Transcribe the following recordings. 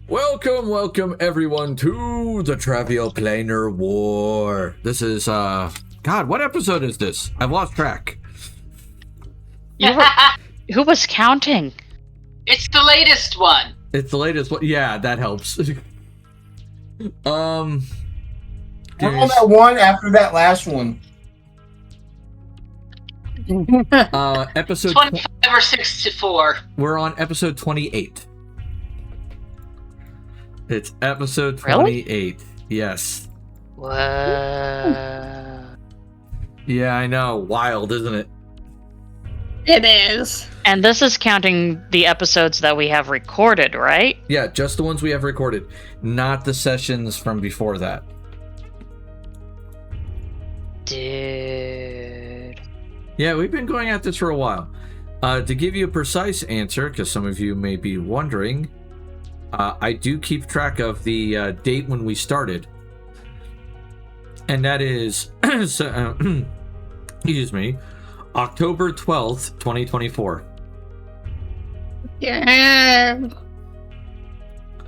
Welcome everyone to the Travial Planar War. This is, God, what episode is this? I've lost track. Who was counting? It's the latest one. It's the latest one. Yeah, that helps. We're on that one after that last one. Episode 25 or 64. We're on episode 28. It's episode 28. Really? Yes. Whoa. Yeah, I know. Wild, isn't it? It is. And this is counting the episodes that we have recorded, right? Yeah, just the ones we have recorded, not the sessions from before that. Dude. Yeah, we've been going at this for a while. To give you a precise answer, because some of you may be wondering, I do keep track of the date when we started. And that is, excuse me, October 12th, 2024. Yeah.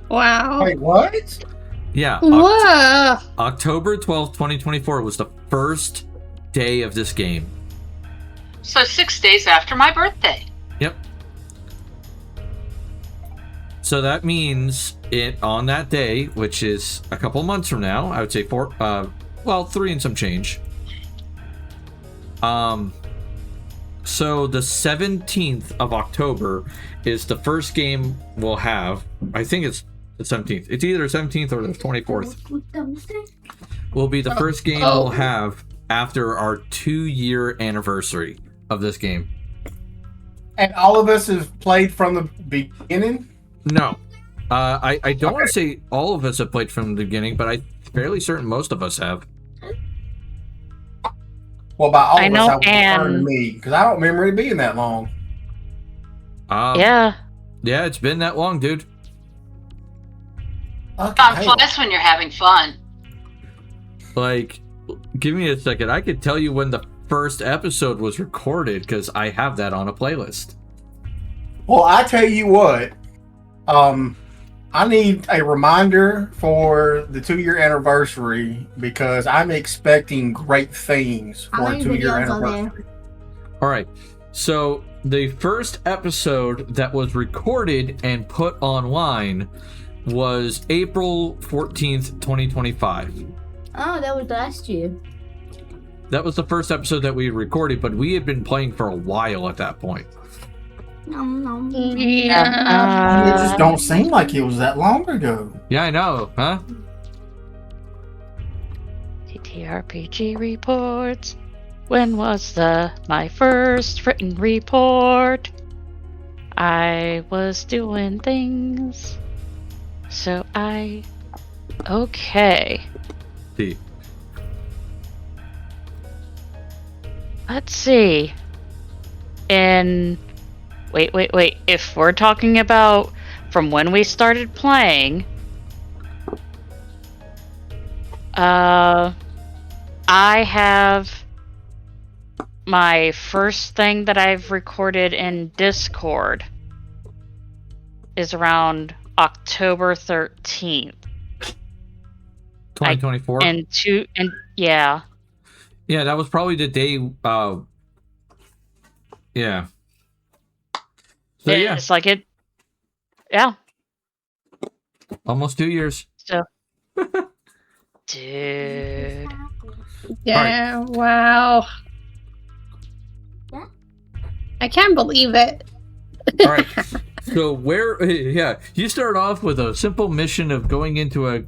Wow. Wait, what? Yeah, Whoa. October 12th, 2024 was the first day of this game. So 6 days after my birthday. Yep. So that means on that day, which is a couple months from now, I would say 3 and some change. So the 17th of October is the first game we'll have. I think it's the 17th. It's either the 17th or the 24th. Will be the first game we'll have after our 2-year anniversary of this game. And all of us have played from the beginning? No. I don't want to say all of us have played from the beginning, but I'm fairly certain most of us have. Well, by all I of know, us, I would refer to and- me, because I don't remember it being that long. Yeah. Yeah, it's been that long, dude. Time flies when you're having fun. Like, give me a second. I could tell you when the first episode was recorded, because I have that on a playlist. Well, I tell you what, I need a reminder for the 2-year anniversary because I'm expecting great things for a 2-year anniversary. All right. So the first episode that was recorded and put online was April 14th, 2025. Oh, that was last year. That was the first episode that we recorded, but we had been playing for a while at that point. Yeah. It just don't seem like it was that long ago. Yeah, I know, huh? TTRPG reports. When was my first written report? I was doing things. So okay. See. Let's see. Wait. If we're talking about from when we started playing, I have my first thing that I've recorded in Discord is around October 13th. 2024? Yeah. Yeah, that was probably the day, yeah. So, yeah. It's like it. Yeah. Almost 2 years. So. Dude. Yeah. Wow. I can't believe it. All right. So you start off with a simple mission of going into a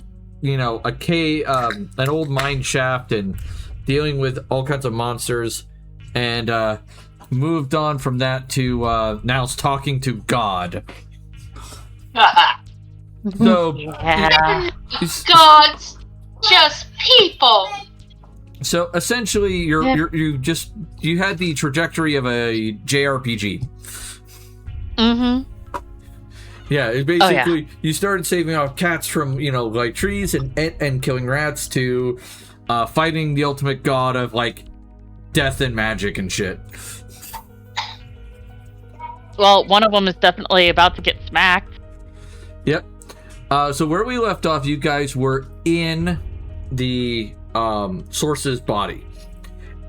cave, an old mine shaft and dealing with all kinds of monsters, and moved on from that to now it's talking to God. So Yeah. Gods, just people. So essentially, you had the trajectory of a JRPG. Mm-hmm. Yeah, it basically you started saving off cats from like trees and killing rats to fighting the ultimate god of like death and magic and shit. Well, one of them is definitely about to get smacked. Yep. So where we left off, you guys were in the source's body,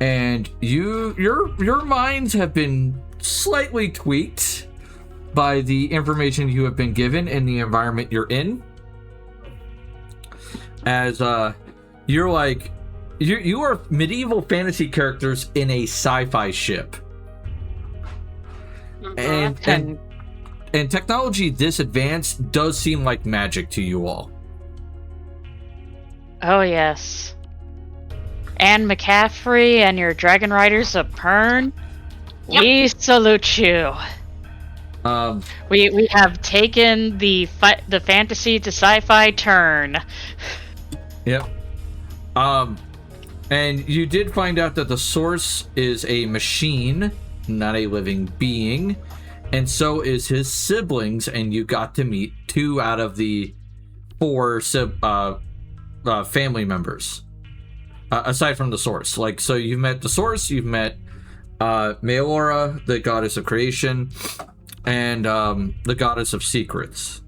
and your minds have been slightly tweaked by the information you have been given and the environment you're in. As you're like you are medieval fantasy characters in a sci-fi ship, and technology this advanced does seem like magic to you all. Oh, yes. Anne McCaffrey and your Dragon Riders of Pern, we salute you. We have taken the fantasy to sci-fi turn. Yep. And you did find out that the source is a machine, not a living being, and so is his siblings, and you got to meet 2 out of the 4 family members, aside from the source. Like, so you've met the source, you've met Meolora, the goddess of creation, and the goddess of secrets.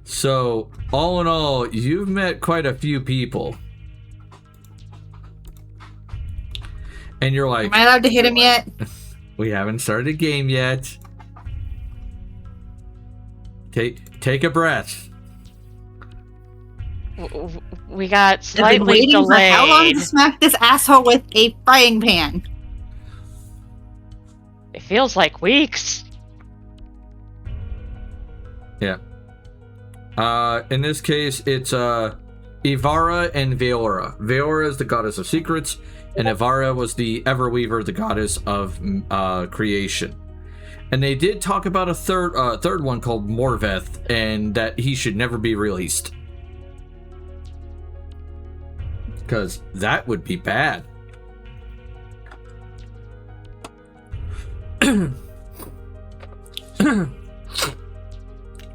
So, all in all, you've met quite a few people. And you're like, am I allowed to hit him yet? we haven't started a game yet. Take a breath. We got I've been slightly waiting for how long delayed. to smack this asshole with a frying pan? It feels like weeks. Yeah. In this case, it's Ivara and Veora. Veora is the goddess of secrets, and Ivara was the Everweaver, the goddess of creation. And they did talk about a third one called Morveth, and that he should never be released. Because that would be bad.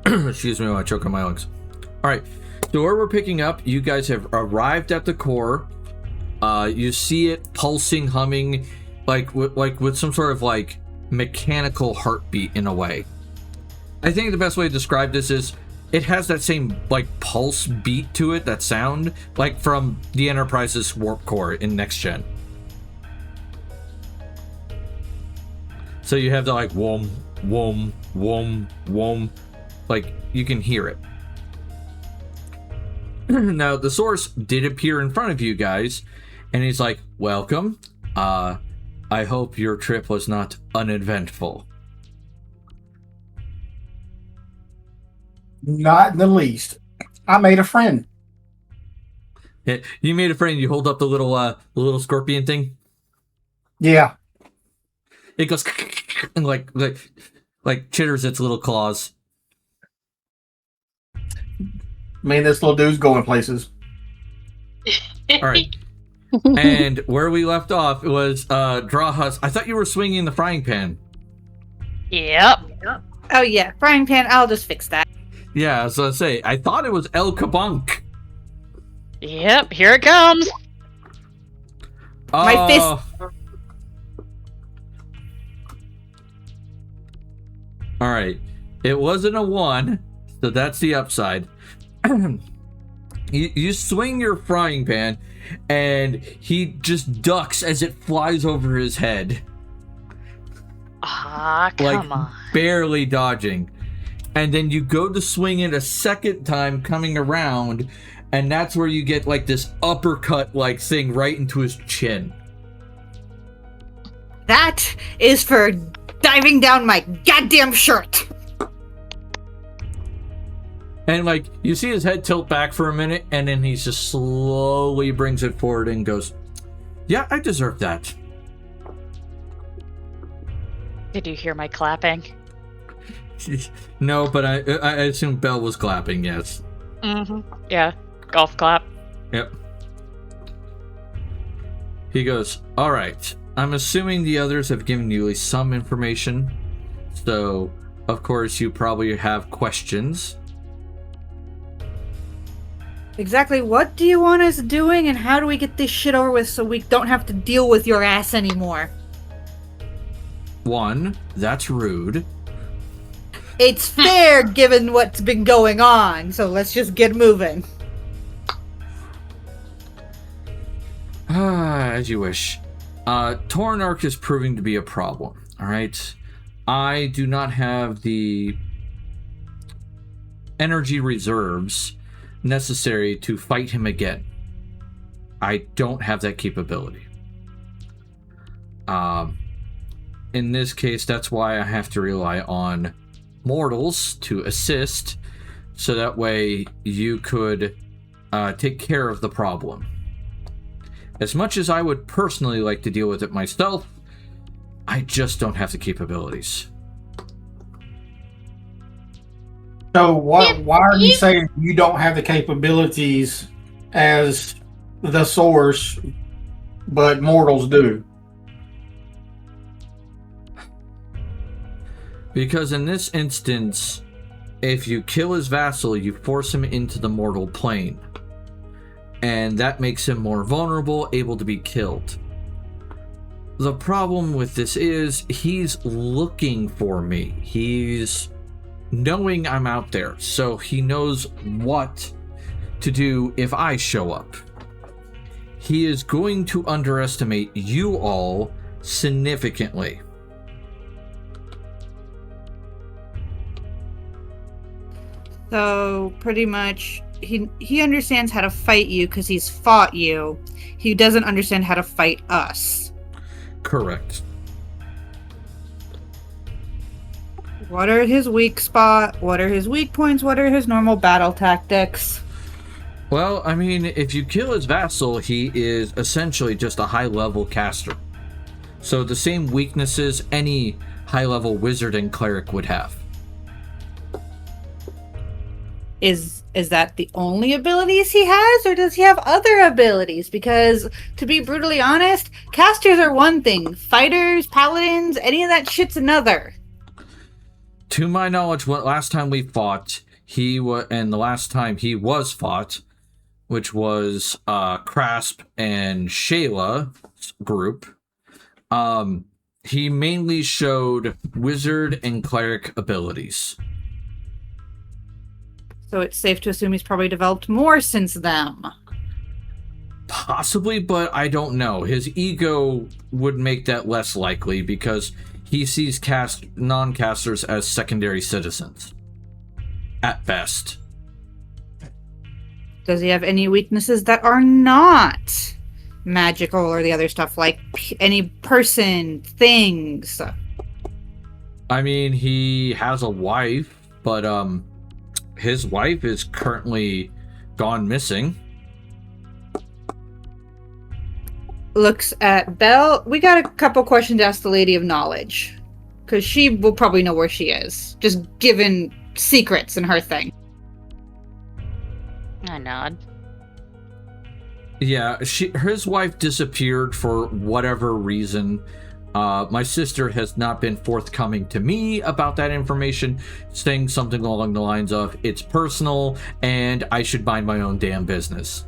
Excuse me while I choke on my lungs. Alright, so where we're picking up, you guys have arrived at the core. You see it pulsing, humming, like with some sort of like mechanical heartbeat in a way. I think the best way to describe this is it has that same like pulse beat to it, that sound, like from the Enterprise's warp core in Next Gen. So you have the like wom, wom, wom, wom, like you can hear it. Now the source did appear in front of you guys, and he's like, "Welcome. I hope your trip was not uneventful." Not in the least. I made a friend. Yeah, you made a friend. You hold up the little scorpion thing. Yeah. It goes and like chitters its little claws. Me and this little dude's going places. All right. And where we left off was Drawhus. I thought you were swinging the frying pan. Yep. Oh yeah, frying pan. I'll just fix that. Yeah, so I say I thought it was El Kabunk. Yep, here it comes. My fist. All right. It wasn't a 1, so that's the upside. You swing your frying pan, and he just ducks as it flies over his head. Ah, Like, come on. barely dodging. And then you go to swing it a second time coming around, and that's where you get like this uppercut like thing right into his chin. That is for diving down my goddamn shirt. And like you see his head tilt back for a minute, and then he just slowly brings it forward and goes, "Yeah, I deserve that." Did you hear my clapping? No, but I assume Belle was clapping, yes. Mm-hmm. Yeah. Golf clap. Yep. He goes, "All right. I'm assuming the others have given you at least some information. So, of course, you probably have questions." Exactly what do you want us doing, and how do we get this shit over with so we don't have to deal with your ass anymore? 1, that's rude. It's fair given what's been going on, so let's just get moving. As you wish. Tornarch is proving to be a problem, alright? I do not have the energy reserves necessary to fight him again. I don't have that capability. In this case, that's why I have to rely on mortals to assist, so that way you could take care of the problem. As much as I would personally like to deal with it myself, I just don't have the capabilities. So why are you saying you don't have the capabilities as the source, but mortals do? Because in this instance, if you kill his vassal, you force him into the mortal plane. And that makes him more vulnerable, able to be killed. The problem with this is he's looking for me. He's knowing I'm out there, so he knows what to do if I show up. He is going to underestimate you all significantly. So pretty much he understands how to fight you because he's fought you. He doesn't understand how to fight us. Correct. What are his weak spot? What are his weak points? What are his normal battle tactics? Well, I mean, if you kill his vassal, he is essentially just a high-level caster. So the same weaknesses any high-level wizard and cleric would have. Is that the only abilities he has, or does he have other abilities? Because, to be brutally honest, casters are one thing. Fighters, paladins, any of that shit's another. To my knowledge, last time we fought, and the last time he was fought, which was Crasp and Shayla's group, he mainly showed wizard and cleric abilities. So it's safe to assume he's probably developed more since them. Possibly, but I don't know. His ego would make that less likely because he sees non-casters as secondary citizens. At best. Does he have any weaknesses that are not magical or the other stuff, like any person, things? I mean, he has a wife, but his wife is currently gone missing. Looks at Belle. We got a couple questions to ask the Lady of Knowledge, because she will probably know where she is, just given secrets in her thing. I nod. Yeah, his wife disappeared for whatever reason. My sister has not been forthcoming to me about that information, saying something along the lines of, it's personal, and I should mind my own damn business.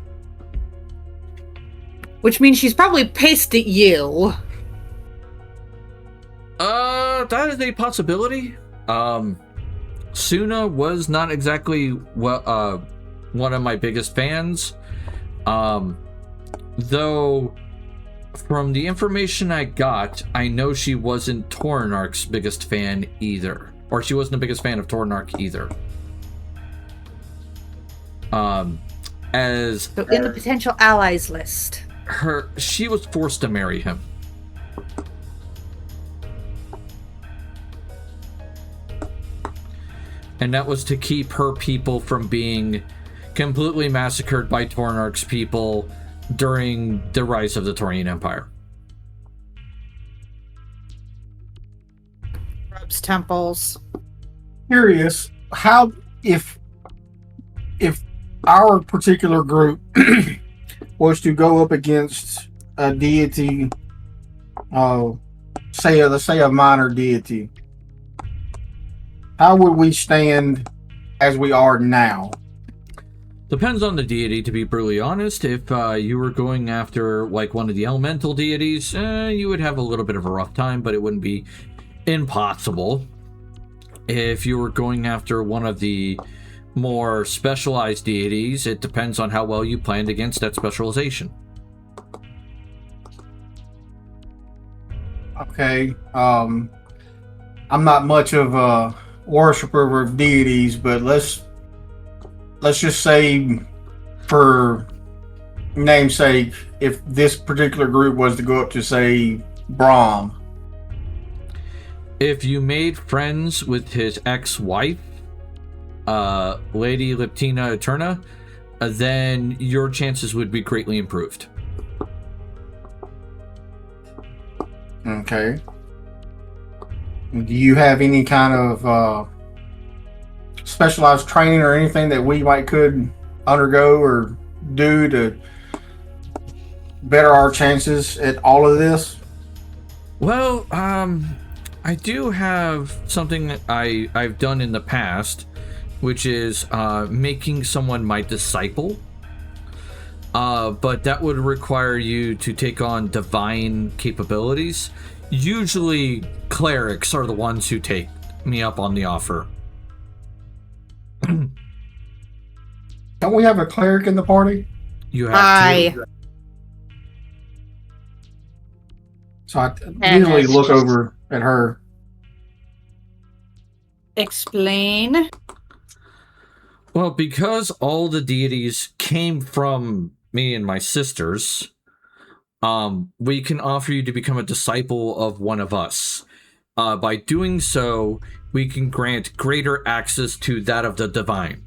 Which means she's probably pissed at you. That is a possibility. Suna was not exactly one of my biggest fans. Though, from the information I got, I know she wasn't Tornarch's biggest fan either. Or she wasn't the biggest fan of Tornarch either. So in the potential allies list. She was forced to marry him. And that was to keep her people from being completely massacred by Tornarch's people during the rise of the Taurian Empire. Rubs temples. Curious, how if our particular group was to go up against a deity, say a minor deity, how would we stand as we are now? Depends on the deity, to be brutally honest. If you were going after like one of the elemental deities, you would have a little bit of a rough time, but it wouldn't be impossible. If you were going after one of the more specialized deities, it depends on how well you planned against that specialization. Okay. I'm not much of a worshiper of deities, but let's just say, for namesake, if this particular group was to go up to, say, Brahm. If you made friends with his ex-wife, Lady Leptina Eterna, then your chances would be greatly improved. Okay. Do you have any kind of specialized training or anything that we could undergo or do to better our chances at all of this? Well, I do have something that I've done in the past, which is making someone my disciple. But that would require you to take on divine capabilities. Usually, clerics are the ones who take me up on the offer. Don't we have a cleric in the party? You have to. So I And usually it's look just- over at her. Explain. Well, because all the deities came from me and my sisters, we can offer you to become a disciple of one of us. By doing so, we can grant greater access to that of the divine.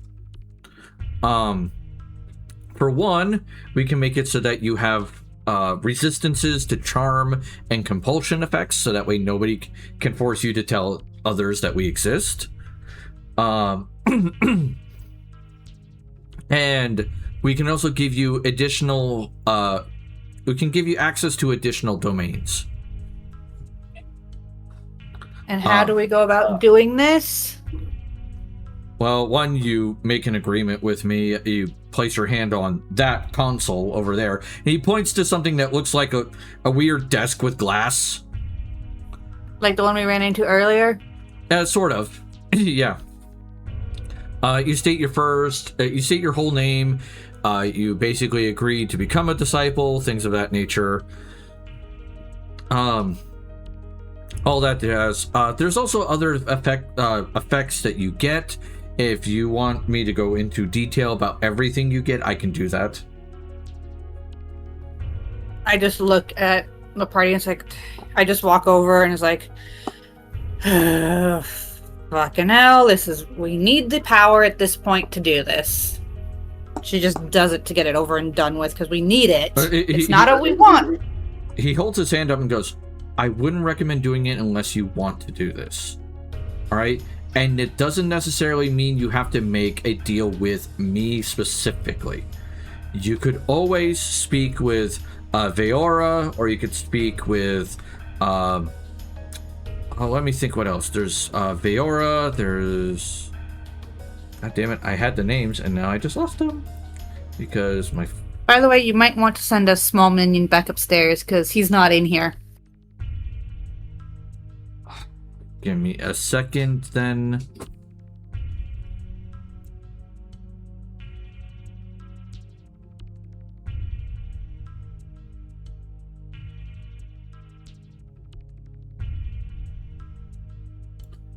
For one, we can make it so that you have resistances to charm and compulsion effects, so that way nobody can force you to tell others that we exist. And we can also give you additional we can give you access to additional domains. And how do we go about doing this? Well, one, you make an agreement with me. You place your hand on that console over there. And he points to something that looks like a weird desk with glass. Like the one we ran into earlier? Sort of. Yeah. You state your whole name. You basically agree to become a disciple, things of that nature. All that jazz. There's also other effects that you get. If you want me to go into detail about everything you get, I can do that. I just look at the party and it's like, I just walk over and it's like, fucking hell, we need the power at this point to do this. She just does it to get it over and done with because we need it. It's not what we want. He holds his hand up and goes, I wouldn't recommend doing it unless you want to do this. All right? And it doesn't necessarily mean you have to make a deal with me specifically. You could always speak with Veora, or you could speak with let me think what else. There's Veora, there's... God damn it, I had the names and now I just lost them. Because my... By the way, you might want to send a small minion back upstairs because he's not in here. Give me a second then.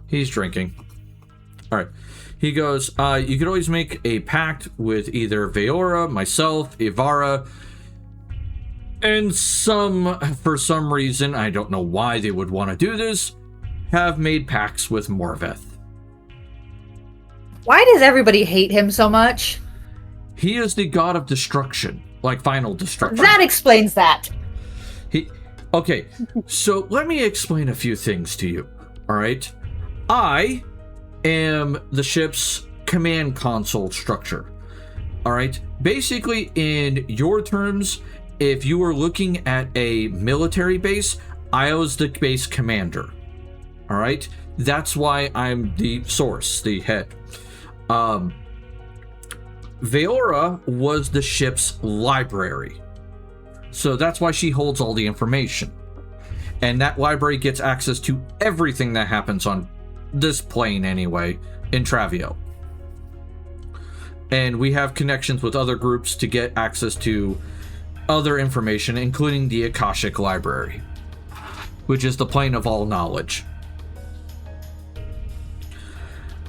He's drinking. All right. He goes, you could always make a pact with either Veora, myself, Ivara, and for some reason, I don't know why they would want to do this, have made pacts with Morveth. Why does everybody hate him so much? He is the god of destruction, like final destruction. That explains that. Okay, so let me explain a few things to you, all right? I am the ship's command console structure, all right? Basically, in your terms, if you were looking at a military base, I was the base commander, all right? That's why I'm the source, the head. Veora was the ship's library, so that's why she holds all the information. And that library gets access to everything that happens on this plane anyway, in Travial. And we have connections with other groups to get access to other information, including the Akashic Library, which is the plane of all knowledge.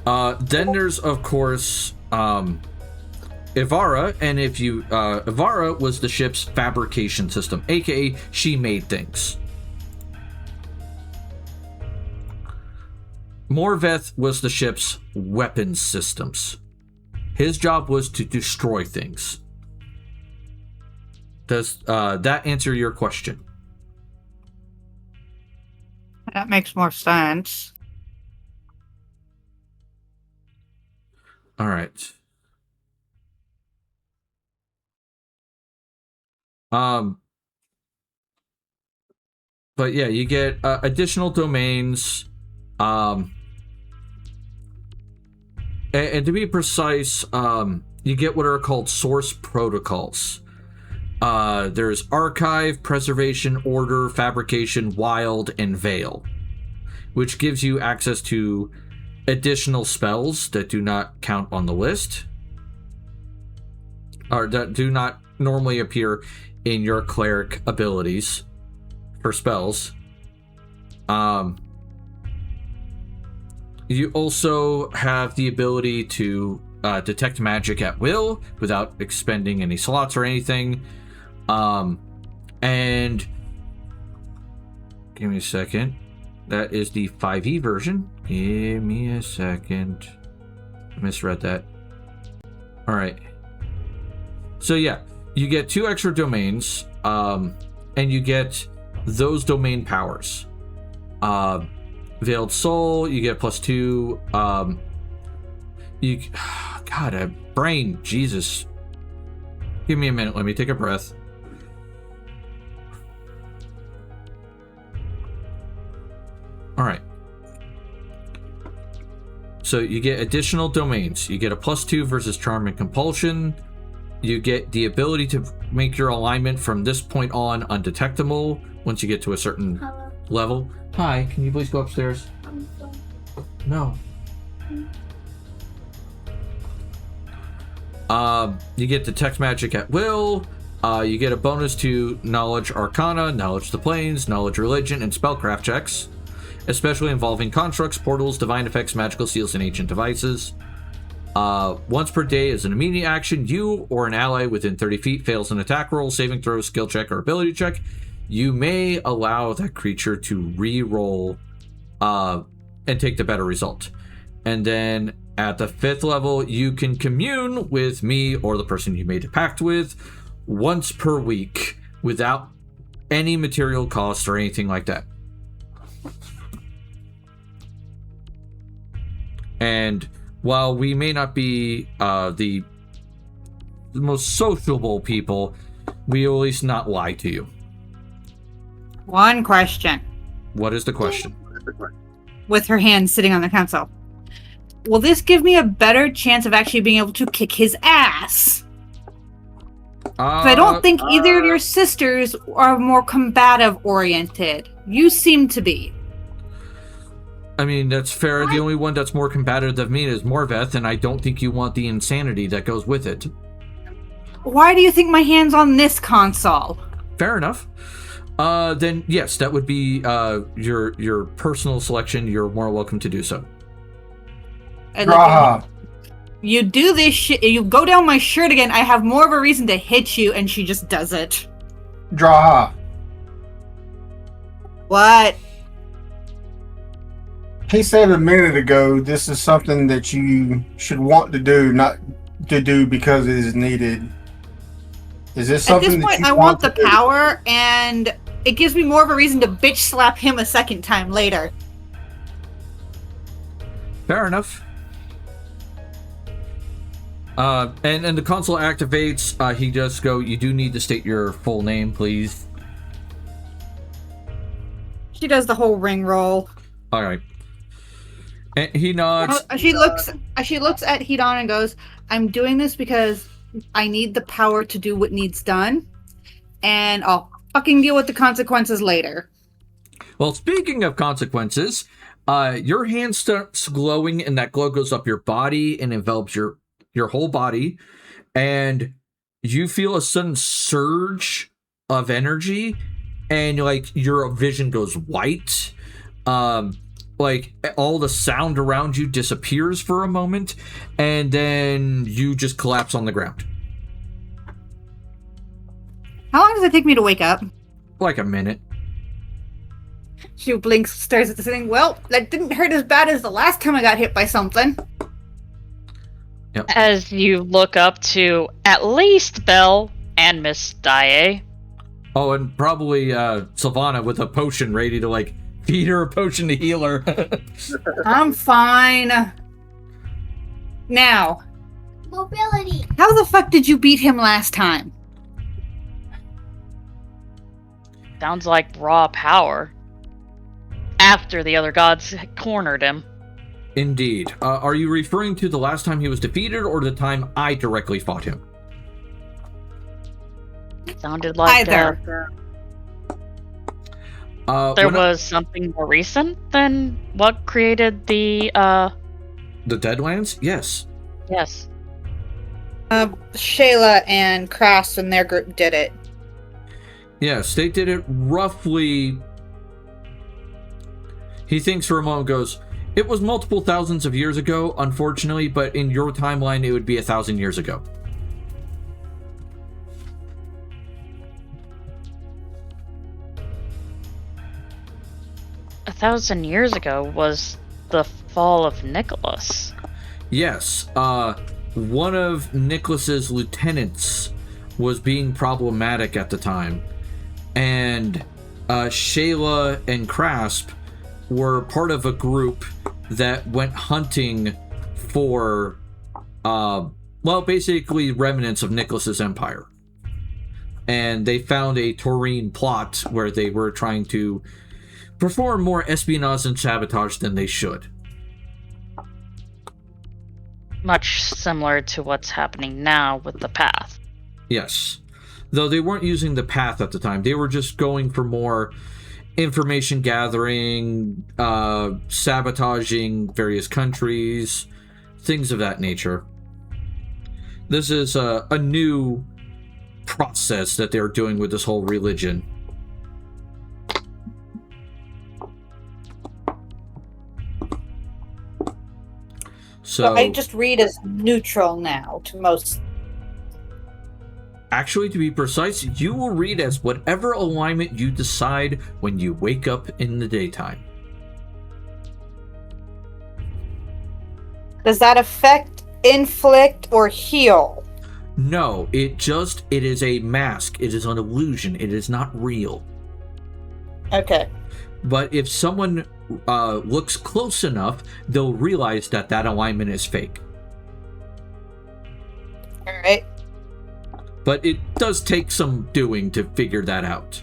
Then there's, of course, Ivara, and if you Ivara was the ship's fabrication system, aka she made things. Morveth was the ship's weapons systems. His job was to destroy things. Does that answer your question? That makes more sense. All right. But yeah, you get additional domains. And to be precise, you get what are called source protocols. There's archive, preservation, order, fabrication, wild, and veil, which gives you access to additional spells that do not count on the list, or that do not normally appear in your cleric abilities for spells. You also have the ability to detect magic at will without expending any slots or anything. And give me a second. That is the 5e version. Give me a second. I misread that. All right. So yeah, you get 2 extra domains, and you get those domain powers. Veiled Soul, you get +2. God, a brain, Jesus. Give me a minute. Let me take a breath. All right. So you get additional domains. You get a +2 versus Charm and Compulsion. You get the ability to make your alignment from this point on undetectable once you get to a certain level. Hi, can you please go upstairs? No. You get detect magic at will. You get a bonus to knowledge arcana, knowledge the planes, knowledge religion, and spellcraft checks, especially involving constructs, portals, divine effects, magical seals, and ancient devices. Once per day is an immediate action. You or an ally within 30 feet fails an attack roll, saving throw, skill check, or ability check. You may allow that creature to re-roll and take the better result. And then at the 5th level, you can commune with me or the person you made a pact with once per week without any material cost or anything like that. And while we may not be the most sociable people, we will at least not lie to you. One question. What is the question? With her hand sitting on the console. Will this give me a better chance of actually being able to kick his ass? 'Cause I don't think either of your sisters are more combative oriented. You seem to be. I mean, that's fair. The only one that's more combative than me is Morveth, and I don't think you want the insanity that goes with it. Why do you think my hand's on this console? Fair enough. Then yes, that would be your personal selection. You're more welcome to do so. You do this shit, you go down my shirt again, I have more of a reason to hit you, and she just does it. Draha. What? He said a minute ago this is something that you should want to do, not to do because it is needed. Is this something at this point, that you I want the to do? power, and it gives me more of a reason to bitch slap him a second time later. Fair enough. And the console activates. He does go, you do need to state your full name, please. She does the whole ring roll. All right. And he nods. She looks at Hedon and goes, I'm doing this because I need the power to do what needs done, and I'll fucking deal with the consequences later. Well, speaking of consequences, Your hand starts glowing, and that glow goes up your body and envelops your whole body, and you feel a sudden surge of energy, and like your vision goes white. Like all the sound around you disappears for a moment, and then you just collapse on the ground. How long does it take me to wake up? Like a minute. She blinks, stares at the thing. Well, that didn't hurt as bad as the last time I got hit by something. As you look up to at least Belle and Miss Daae. Oh, and probably Sylvana with a potion ready to like feed her a potion to heal her. I'm fine. Now, Mobility. how the fuck did you beat him last time? Sounds like raw power. After the other gods cornered him. Indeed. Are you referring to the last time he was defeated, or the time I directly fought him? Sounded like Either. there was something more recent than what created the The Deadlands? Yes. yes. Shayla and Cross and their group did it. Yes, they did it roughly. He thinks for a moment, goes, it was multiple thousands of years ago, unfortunately, but in your timeline, it would be 1,000 years ago. A 1,000 years ago was the fall of Nicholas. Yes, one of Nicholas's lieutenants was being problematic at the time, and Shayla and Crasp were part of a group that went hunting for, well, basically remnants of Nicholas's empire. And they found a Taurine plot where they were trying to perform more espionage and sabotage than they should. Much similar to what's happening now with the path. Yes. Though they weren't using the path at the time. They were just going for more information gathering, sabotaging various countries, things of that nature. This is a new process that they're doing with this whole religion. So I just read as neutral now to most. Actually, to be precise, you will read as whatever alignment you decide when you wake up in the daytime. Does that affect, inflict, or heal? No, it is a mask. It is an illusion. It is not real. Okay. But if someone looks close enough, they'll realize that that alignment is fake. Alright. But it does take some doing to figure that out.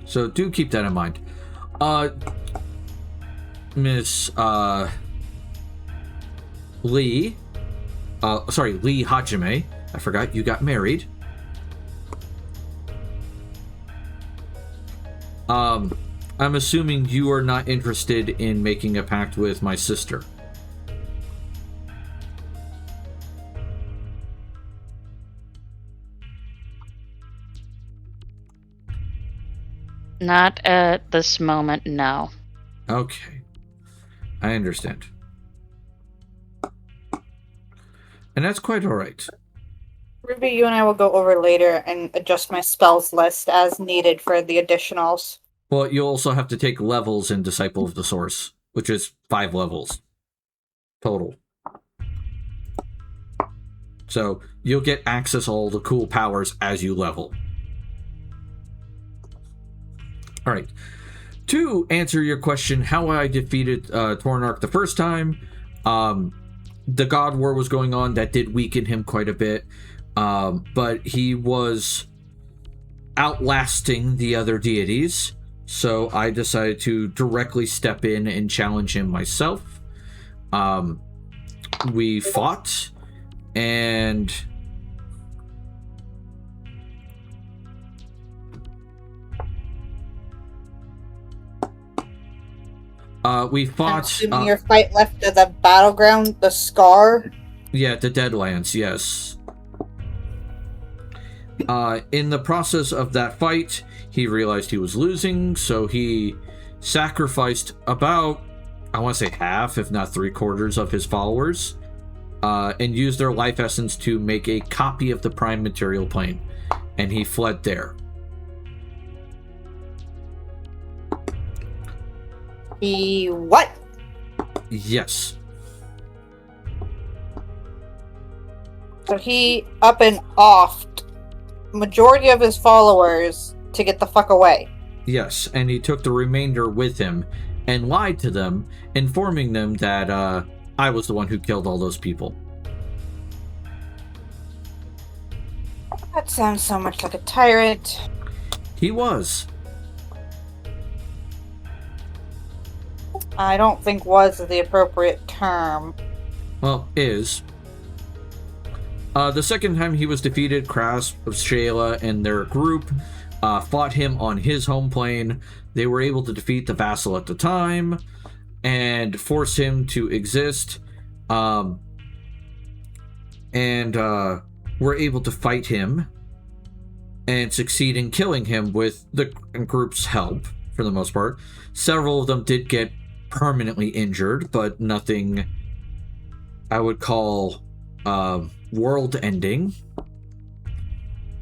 So do keep that in mind. Miss Lee Hajime, I forgot you got married. I'm assuming you are not interested in making a pact with my sister. Not at this moment, no. Okay. I understand. And that's quite alright. Ruby, you and I will go over later and adjust my spells list as needed for the additionals. Well, you'll also have to take levels in Disciple of the Source, which is 5 levels total. So you'll get access all the cool powers as you level. All right. To answer your question, how I defeated Tornarch the first time, the God War was going on. That did weaken him quite a bit, but he was outlasting the other deities. So I decided to directly step in and challenge him myself. We fought, and We I'm fought. assuming your fight left at the battleground, the Scar. Yeah, the Deadlands, yes. In the process of that fight, he realized he was losing, so he sacrificed about, I want to say half, if not 3/4 of his followers, and used their life essence to make a copy of the Prime Material Plane, and he fled there. He what? Yes. So he up and offed majority of his followers to get the fuck away. Yes, and he took the remainder with him and lied to them, informing them that I was the one who killed all those people. That sounds so much like a tyrant. He was. I don't think was the appropriate term. Well, is. The second time he was defeated, Krasp, Shayla, and their group fought him on his home plane. They were able to defeat the vassal at the time and force him to exist. And were able to fight him and succeed in killing him with the group's help, for the most part. Several of them did get permanently injured, but nothing I would call world-ending.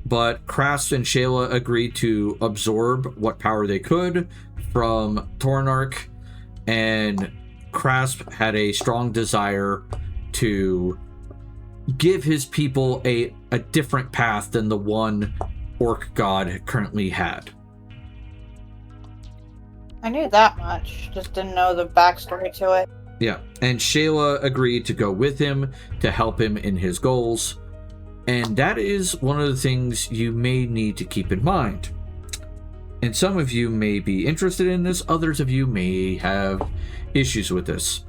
But Krasp and Shayla agreed to absorb what power they could from Tornarch, and Krasp had a strong desire to give his people a different path than the one orc god currently had. I knew that much, just didn't know the backstory to it. Yeah, and Shayla agreed to go with him to help him in his goals. And that is one of the things you may need to keep in mind. And some of you may be interested in this, others of you may have issues with this.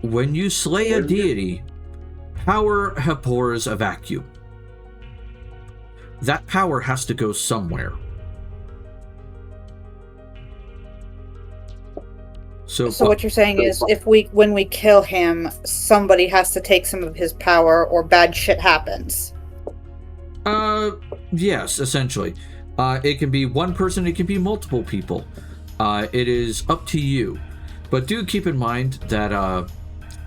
When you slay a deity, power abhors a vacuum. That power has to go somewhere. So what you're saying is, when we kill him, somebody has to take some of his power, or bad shit happens. Yes, essentially. It can be one person, it can be multiple people. It is up to you. But do keep in mind that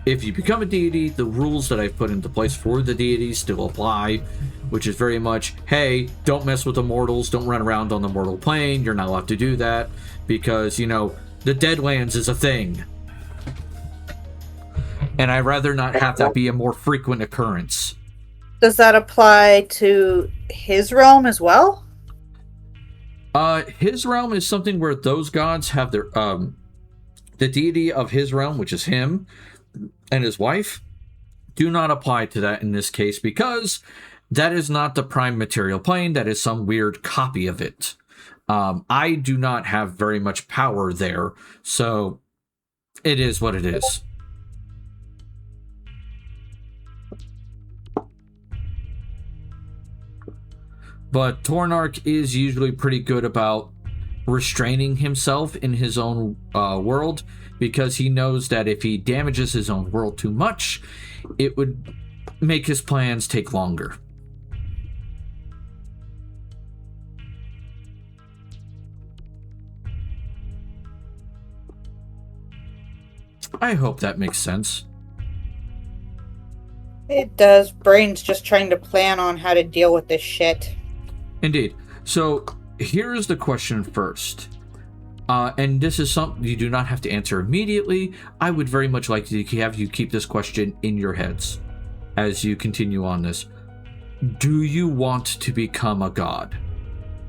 if you become a deity, the rules that I've put into place for the deities still apply, which is very much, hey, don't mess with the mortals, don't run around on the mortal plane, you're not allowed to do that, because, you know, the Deadlands is a thing. And I'd rather not have that be a more frequent occurrence. Does that apply to his realm as well? His realm is something where those gods have their, the deity of his realm, which is him and his wife, do not apply to that in this case, because that is not the Prime Material Plane, that is some weird copy of it. I do not have very much power there, so it is what it is. But Tornarch is usually pretty good about restraining himself in his own world, because he knows that if he damages his own world too much, it would make his plans take longer. I hope that makes sense. It does. Brain's just trying to plan on how to deal with this shit. Indeed. So here's the question first. And this is something you do not have to answer immediately. I would very much like to have you keep this question in your heads as you continue on this. Do you want to become a god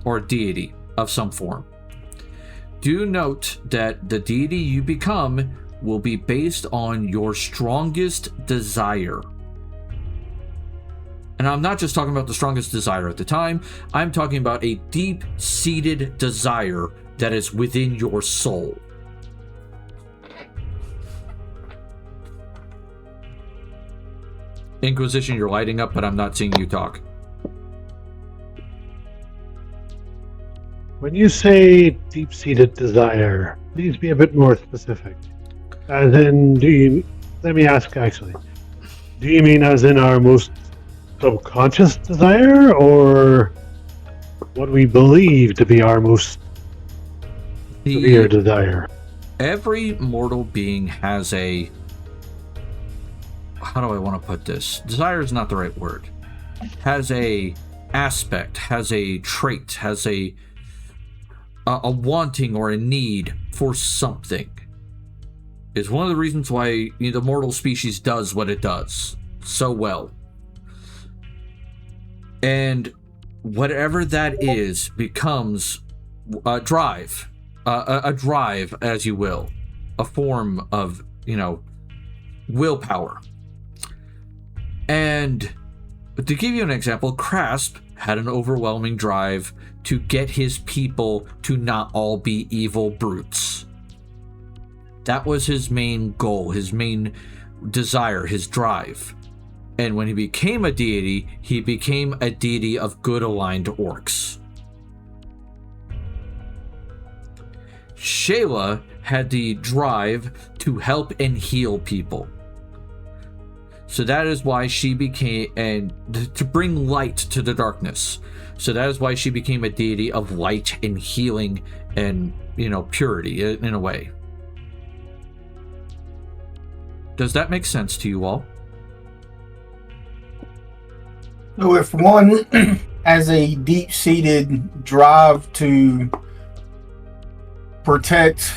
or a deity of some form? Do note that the deity you become will be based on your strongest desire. And I'm not just talking about the strongest desire at the time, I'm talking about a deep-seated desire that is within your soul. Inquisition, you're lighting up, but I'm not seeing you talk. When you say deep-seated desire, please be a bit more specific. As in, let me ask actually, do you mean as in our most subconscious desire, or what we believe to be our most severe desire? Every mortal being has a... How do I want to put this? Desire is not the right word. Has a aspect, has a trait, has a wanting or a need for something. Is one of the reasons why the mortal species does what it does so well. And whatever that is becomes a drive, as you will, a form of, willpower. And to give you an example, Crasp had an overwhelming drive to get his people to not all be evil brutes. That was his main goal, his main desire, his drive. And when he became a deity, he became a deity of good aligned orcs. Shayla had the drive to help and heal people. So that is why she became, and to bring light to the darkness. So that is why she became a deity of light and healing and, purity in a way. Does that make sense to you all? So if one has a deep-seated drive to protect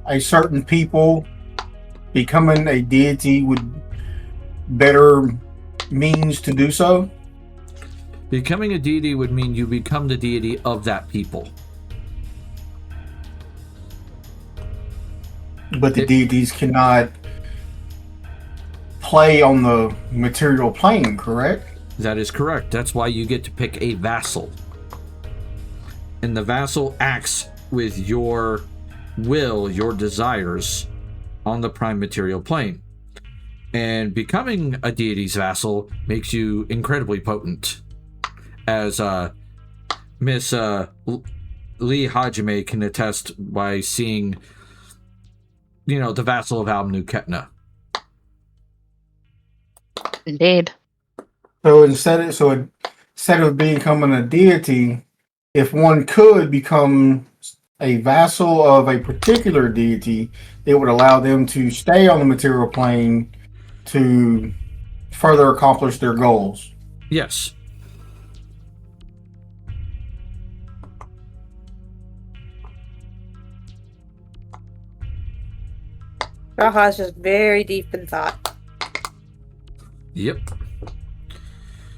a certain people, becoming a deity would better means to do so? Becoming a deity would mean you become the deity of that people. But the deities cannot play on the material plane, correct? That is correct. That's why you get to pick a vassal. And the vassal acts with your will, your desires on the prime material plane. And becoming a deity's vassal makes you incredibly potent. As Miss Lee Hajime can attest by seeing, the vassal of Almnu Ketna. Indeed. So instead of becoming a deity, if one could become a vassal of a particular deity, it would allow them to stay on the material plane to further accomplish their goals. Yes. Raha's just very deep in thought. Yep.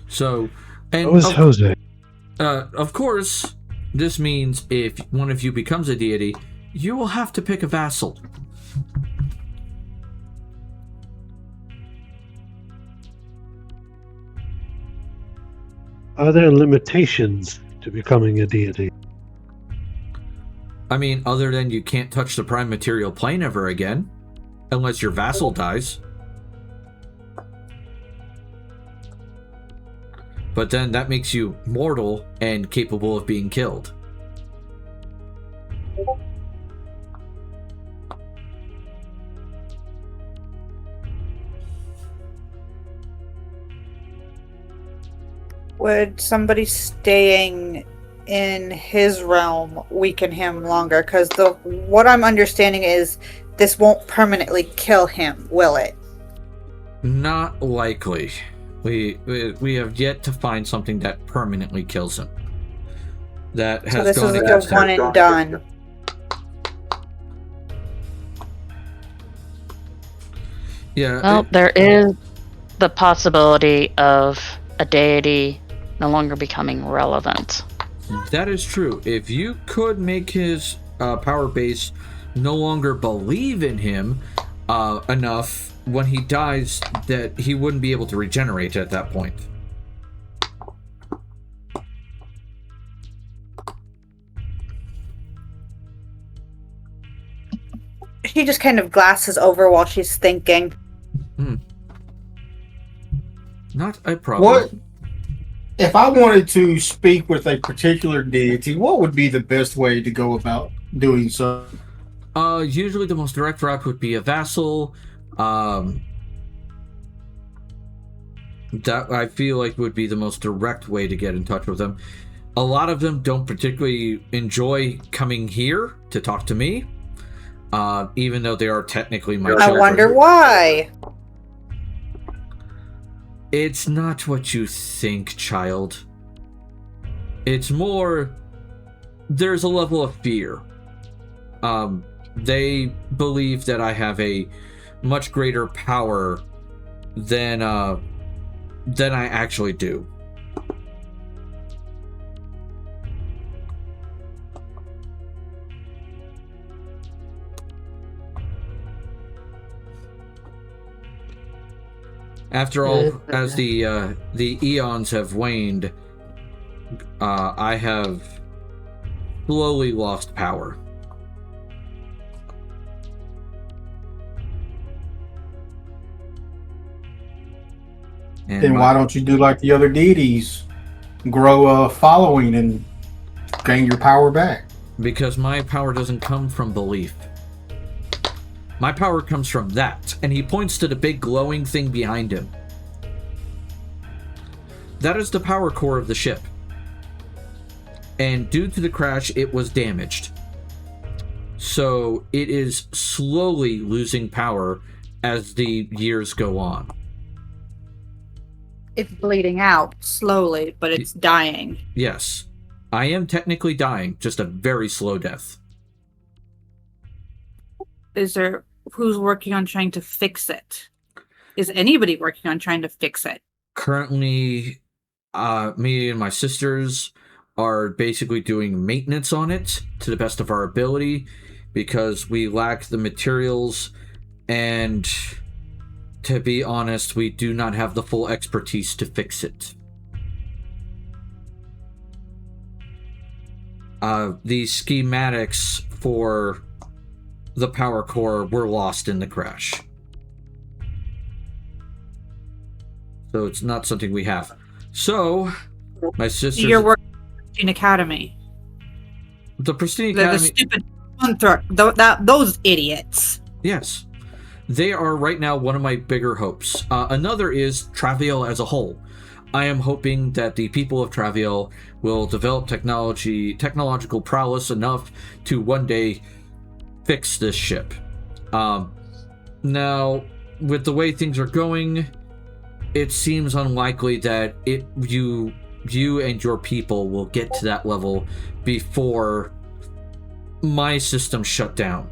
So, and What was Jose? of course, this means if one of you becomes a deity, you will have to pick a vassal. Are there limitations to becoming a deity? I mean, other than you can't touch the prime material plane ever again, unless your vassal dies. But then that makes you mortal and capable of being killed. Would somebody staying in his realm weaken him longer? Because what I'm understanding is this won't permanently kill him, will it? Not likely. We have yet to find something that permanently kills him. That has So this gone is like against a one him. and done. Yeah. Well, there is the possibility of a deity no longer becoming relevant. That is true. If you could make his power base no longer believe in him enough when he dies that he wouldn't be able to regenerate at that point. She just kind of glasses over while she's thinking. Not a problem. What if I wanted to speak with a particular deity? What would be the best way to go about doing so? Usually the most direct route would be a vassal. That I feel like would be the most direct way to get in touch with them. A lot of them don't particularly enjoy coming here to talk to me, even though they are technically my children. I wonder why. It's not what you think, child. It's more, there's a level of fear. They believe that I have a much greater power than I actually do. After all, as the eons have waned, I have slowly lost power. And Then why don't you do like the other deities? Grow a following and gain your power back. Because my power doesn't come from belief. My power comes from that. And he points to the big glowing thing behind him. That is the power core of the ship. And due to the crash, it was damaged. So it is slowly losing power as the years go on. It's bleeding out slowly, but it's dying. Yes. I am technically dying, just a very slow death. Who's working on trying to fix it? Is anybody working on trying to fix it? Currently, me and my sisters are basically doing maintenance on it to the best of our ability because we lack the materials, and to be honest, we do not have the full expertise to fix it. The schematics for the power core were lost in the crash. So it's not something we have. So, my sister... You're working at the Pristine Academy. The Pristine Academy... The stupid those idiots. Yes. They are right now one of my bigger hopes. Another is Travial as a whole. I am hoping that the people of Travial will develop technological prowess enough to one day fix this ship. Now, with the way things are going, it seems unlikely that you and your people will get to that level before my system shut down.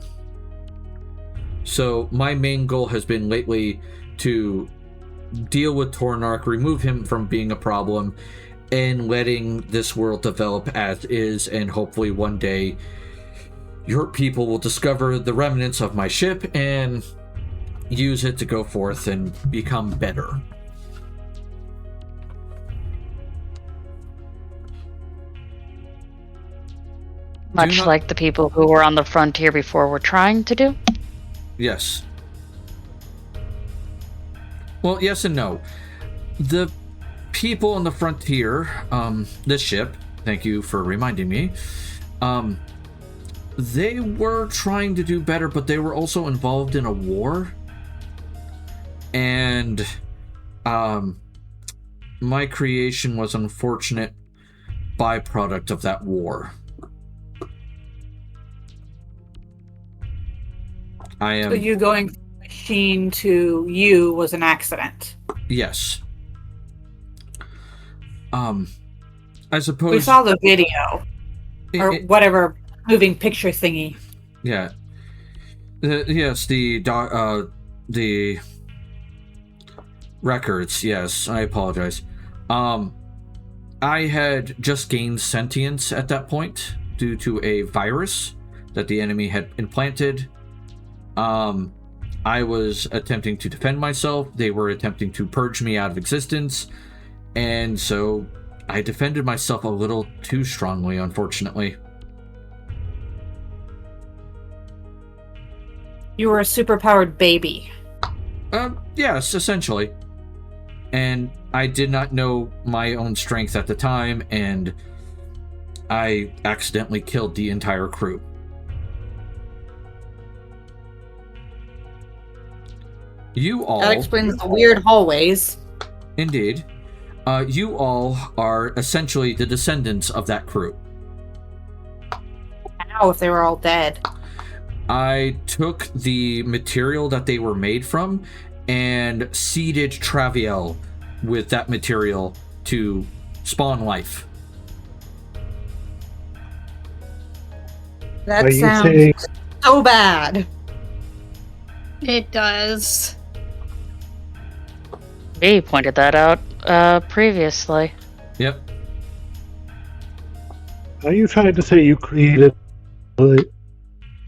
So my main goal has been lately to deal with Tornarch, remove him from being a problem, and letting this world develop as is, and hopefully one day your people will discover the remnants of my ship and use it to go forth and become better. Much like the people who were on the frontier before were trying to do? Yes. Well, yes and no. The people on the frontier, this ship, thank you for reminding me, they were trying to do better, but they were also involved in a war. And my creation was an unfortunate byproduct of that war. So you going from the machine to you was an accident? Yes. I suppose... We saw the video. Or whatever moving picture thingy. Yeah. Yes, the records, yes, I apologize. I had just gained sentience at that point due to a virus that the enemy had implanted. I was attempting to defend myself. They were attempting to purge me out of existence. And so I defended myself a little too strongly, unfortunately. You were a superpowered baby. Yes, essentially. And I did not know my own strength at the time, and I accidentally killed the entire crew. You all, That explains the weird hallways. indeed, you all are essentially the descendants of that crew. How if they were all dead? I took the material that they were made from and seeded Travial with that material to spawn life. That Are you sounds saying so bad. It does. We pointed that out previously. Yep. are you trying to say you created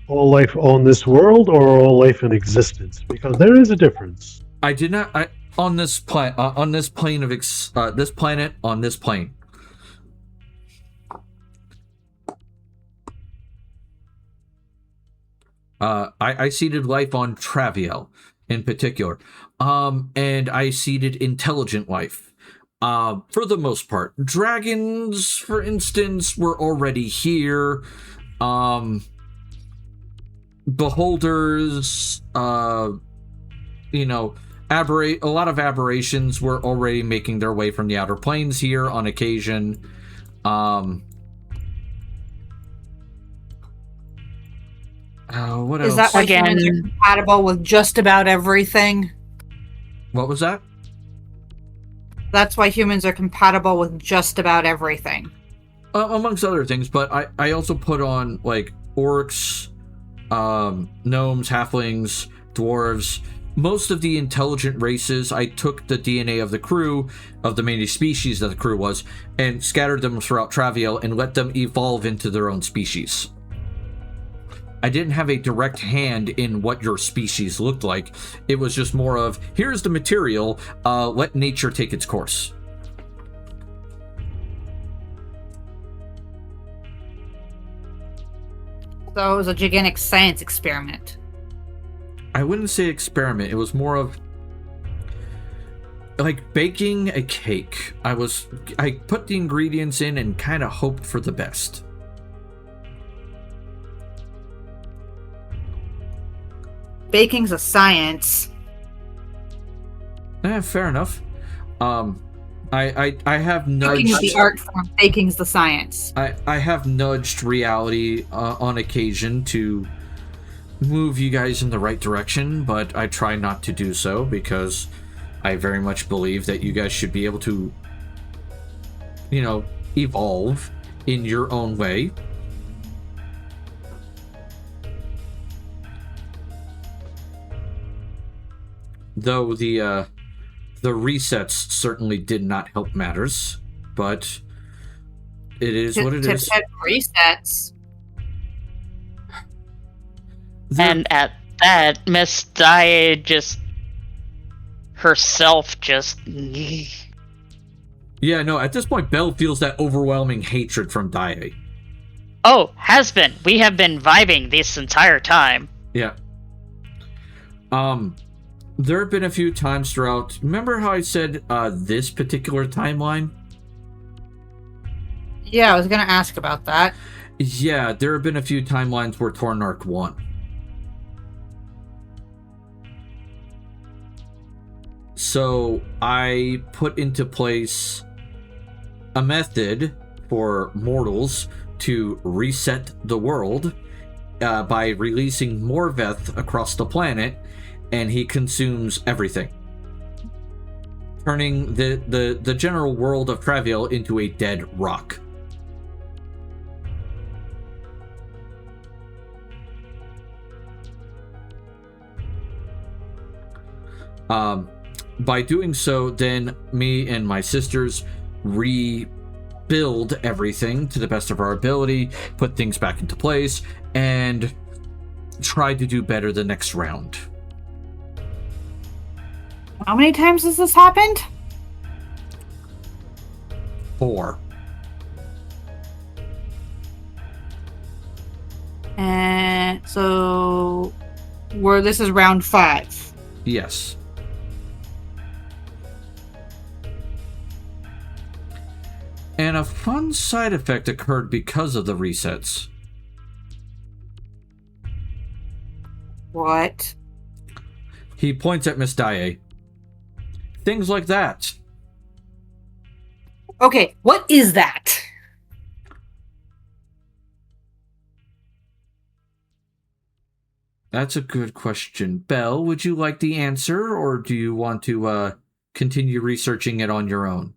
all life on this world or all life in existence? Because there is a difference. I did not. On this plane of this planet on this plane. I seeded life on Travial in particular, and I seeded intelligent life. For the most part, dragons, for instance, were already here. Beholders, a lot of aberrations were already making their way from the outer planes here on occasion. What else? Is that why Again- humans are compatible with just about everything? What was that? That's why humans are compatible with just about everything. Amongst other things, but I also put on like orcs, gnomes, halflings, dwarves. Most of the intelligent races, I took the DNA of the crew, of the many species that the crew was, and scattered them throughout Travial and let them evolve into their own species. I didn't have a direct hand in what your species looked like. It was just more of, here's the material, let nature take its course. So it was a gigantic science experiment. I wouldn't say experiment. It was more of like baking a cake. I put the ingredients in and kind of hoped for the best. Baking's a science. Fair enough. I have Cooking is the nudged. art form. Baking's the science. I have nudged reality on occasion to move you guys in the right direction, but I try not to do so because I very much believe that you guys should be able to, evolve in your own way. Though the resets certainly did not help matters, but it is what it is. Resets. And at that, Miss Dai herself just. Yeah, no, at this point, Belle feels that overwhelming hatred from Dai. Oh, has been. We have been vibing this entire time. Yeah. There have been a few times throughout. Remember how I said this particular timeline? Yeah, I was gonna ask about that. Yeah, there have been a few timelines where Tornarch won. So I put into place a method for mortals to reset the world by releasing Morveth across the planet, and he consumes everything, turning the general world of Travial into a dead rock. By doing so, then me and my sisters rebuild everything to the best of our ability, put things back into place, and try to do better the next round. How many times has this happened? 4. And so, this is round 5. Yes. And a fun side effect occurred because of the resets. What? He points at Miss Daae. Things like that. Okay, what is that? That's a good question. Belle, would you like the answer, or do you want to continue researching it on your own?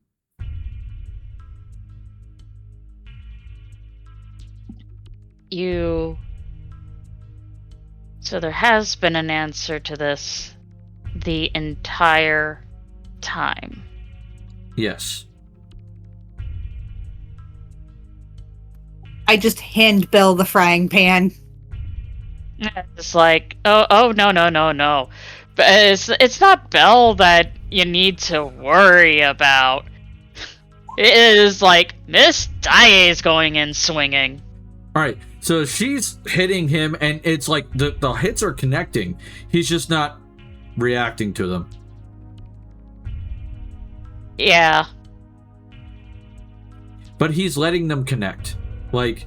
So there has been an answer to this the entire time. Yes. I just hand Belle the frying pan. It's like, oh, no. But it's not Belle that you need to worry about. It is like Miss Daae is going in swinging. All right. So she's hitting him, and it's like the hits are connecting. He's just not reacting to them. Yeah. But he's letting them connect. Like,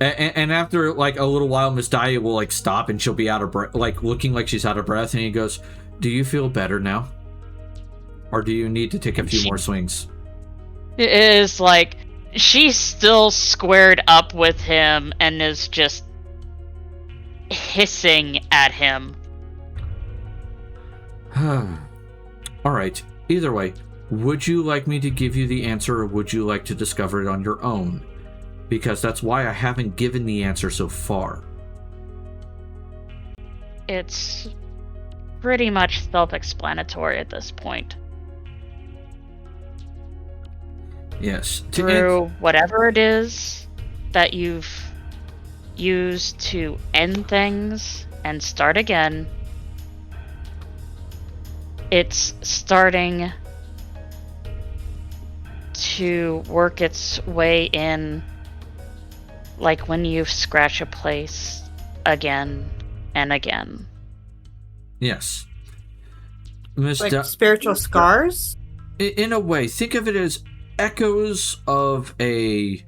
and after like a little while, Miss Daae will like stop, and she'll be out of breath, like looking like she's out of breath. And he goes, "Do you feel better now, or do you need to take a few more swings?" It is like she's still squared up with him and is just hissing at him. All right. Either way, would you like me to give you the answer, or would you like to discover it on your own? Because that's why I haven't given the answer so far. It's pretty much self-explanatory at this point. Yes. Through whatever it is that you've used to end things and start again, it's starting to work its way in, like when you scratch a place again and again. Yes. Miss Like spiritual scars? In a way, think of it as echoes of a...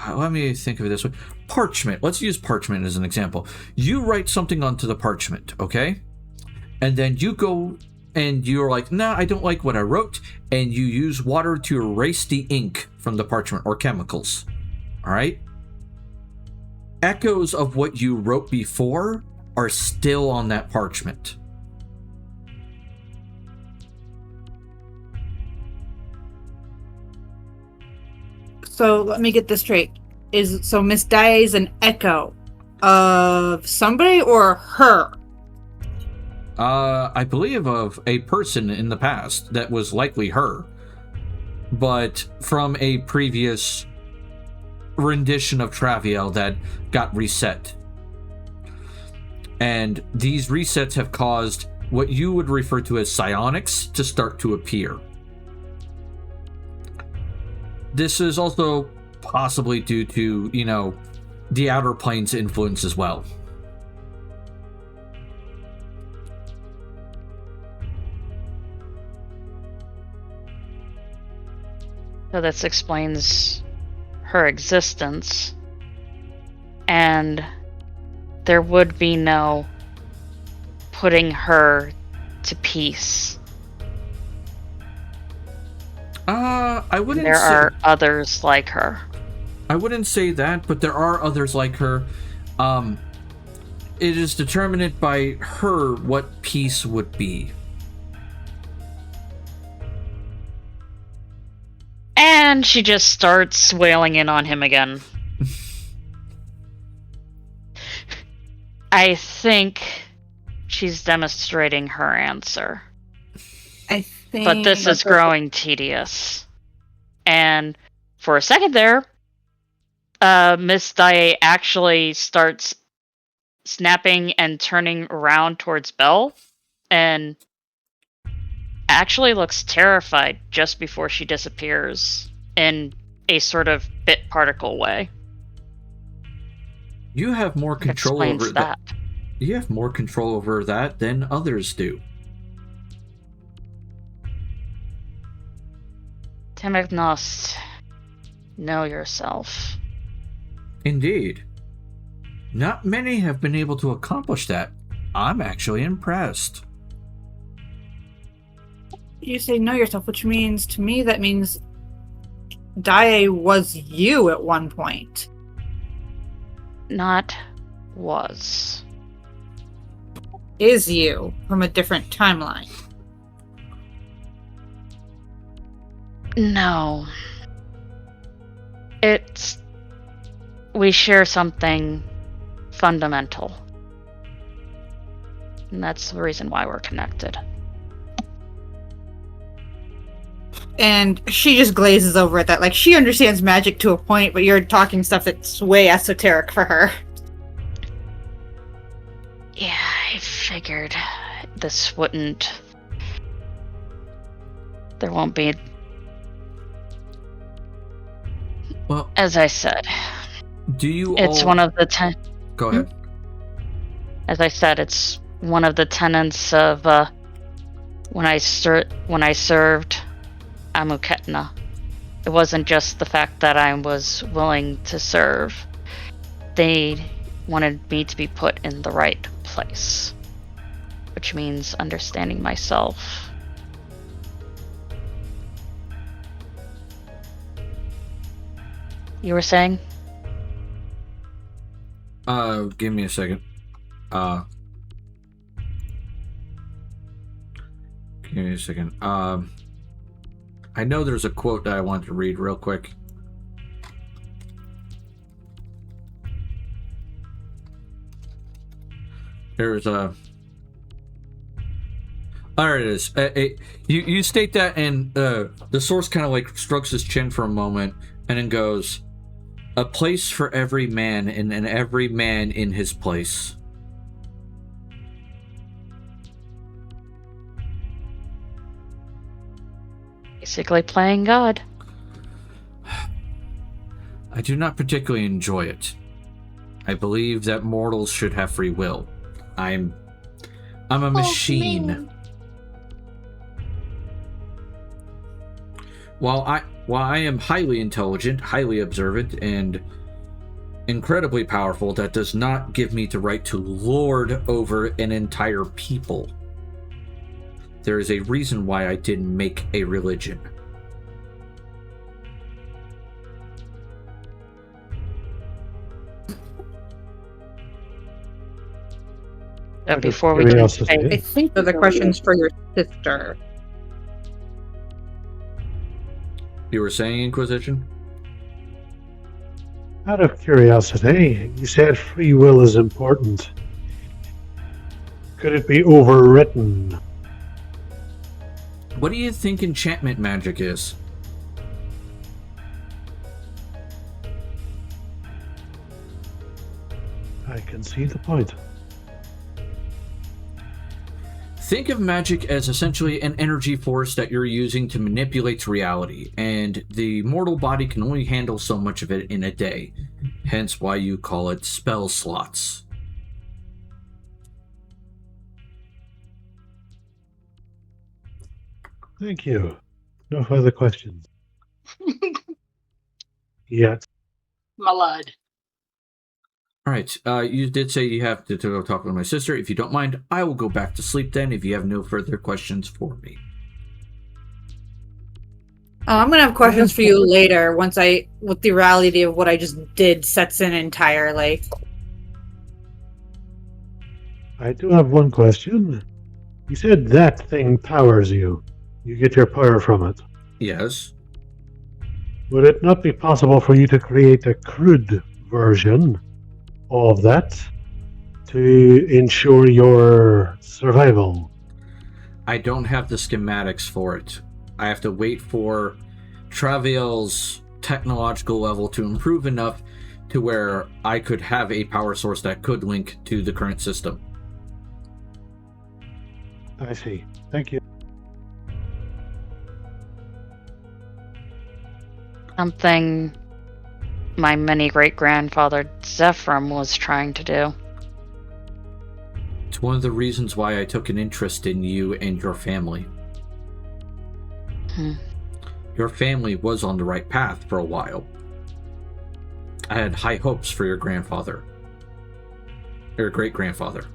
Let me think of it this way. Parchment. Let's use parchment as an example. You write something onto the parchment, okay? And then you go and you're like, nah, I don't like what I wrote. And you use water to erase the ink from the parchment, or chemicals. All right? Echoes of what you wrote before are still on that parchment. So let me get this straight. So Miss Daae is an echo of somebody or her? I believe of a person in the past that was likely her, but from a previous rendition of Travial that got reset. And these resets have caused what you would refer to as psionics to start to appear. This is also possibly due to, the Outer Planes influence as well. So this explains her existence, and there would be no putting her to peace. I wouldn't There say... are others like her. I wouldn't say that, but there are others like her. It is determined by her what peace would be. And she just starts wailing in on him again. I think she's demonstrating her answer. I think. But this is growing tedious. And for a second there, Miss Daae actually starts snapping and turning around towards Belle, and actually looks terrified just before she disappears in a sort of bit particle way. You have more control Explains over that. You have more control over that than others do. Timagnost, know yourself. Indeed. Not many have been able to accomplish that. I'm actually impressed. You say know yourself, which means to me that means Dae was you at one point. Not was. Is you from a different timeline. No. We share something fundamental. And that's the reason why we're connected. And she just glazes over at that. Like, she understands magic to a point, but you're talking stuff that's way esoteric for her. Yeah, I figured this wouldn't... There won't be... Well, as I said, do you it's all... one of the 10... Go ahead. As I said, it's one of the tenets of when I served Amuketna. It wasn't just the fact that I was willing to serve. They wanted me to be put in the right place, which means understanding myself. You were saying? Give me a second. Give me a second. I know there's a quote that I wanted to read real quick. There's a... There it is. You state that, and the source kind of like strokes his chin for a moment, and then goes, "A place for every man, and every man in his place." Basically playing God. I do not particularly enjoy it. I believe that mortals should have free will. I'm a machine. While I am highly intelligent, highly observant, and incredibly powerful, that does not give me the right to lord over an entire people. There is a reason why I didn't make a religion. Before we Anybody can else to I think those are questions for your sister. You were saying, Inquisition? Out of curiosity, you said free will is important. Could it be overwritten? What do you think enchantment magic is? I can see the point. Think of magic as essentially an energy force that you're using to manipulate reality, and the mortal body can only handle so much of it in a day, hence why you call it spell slots. Thank you. No further questions. Yet. My lord. Alright, you did say you have to go talk with my sister. If you don't mind, I will go back to sleep then if you have no further questions for me. Oh, I'm gonna have questions for you later once with the reality of what I just did sets in entirely. I do have one question. You said that thing powers you. You get your power from it. Yes. Would it not be possible for you to create a crude version of that to ensure your survival? I don't have the schematics for it. I have to wait for Travial's technological level to improve enough to where I could have a power source that could link to the current system. I see. Thank you. Something my many great-grandfather Zephram was trying to do. It's one of the reasons why I took an interest in you and your family. Your family was on the right path for a while. I had high hopes for your grandfather. Your great-grandfather.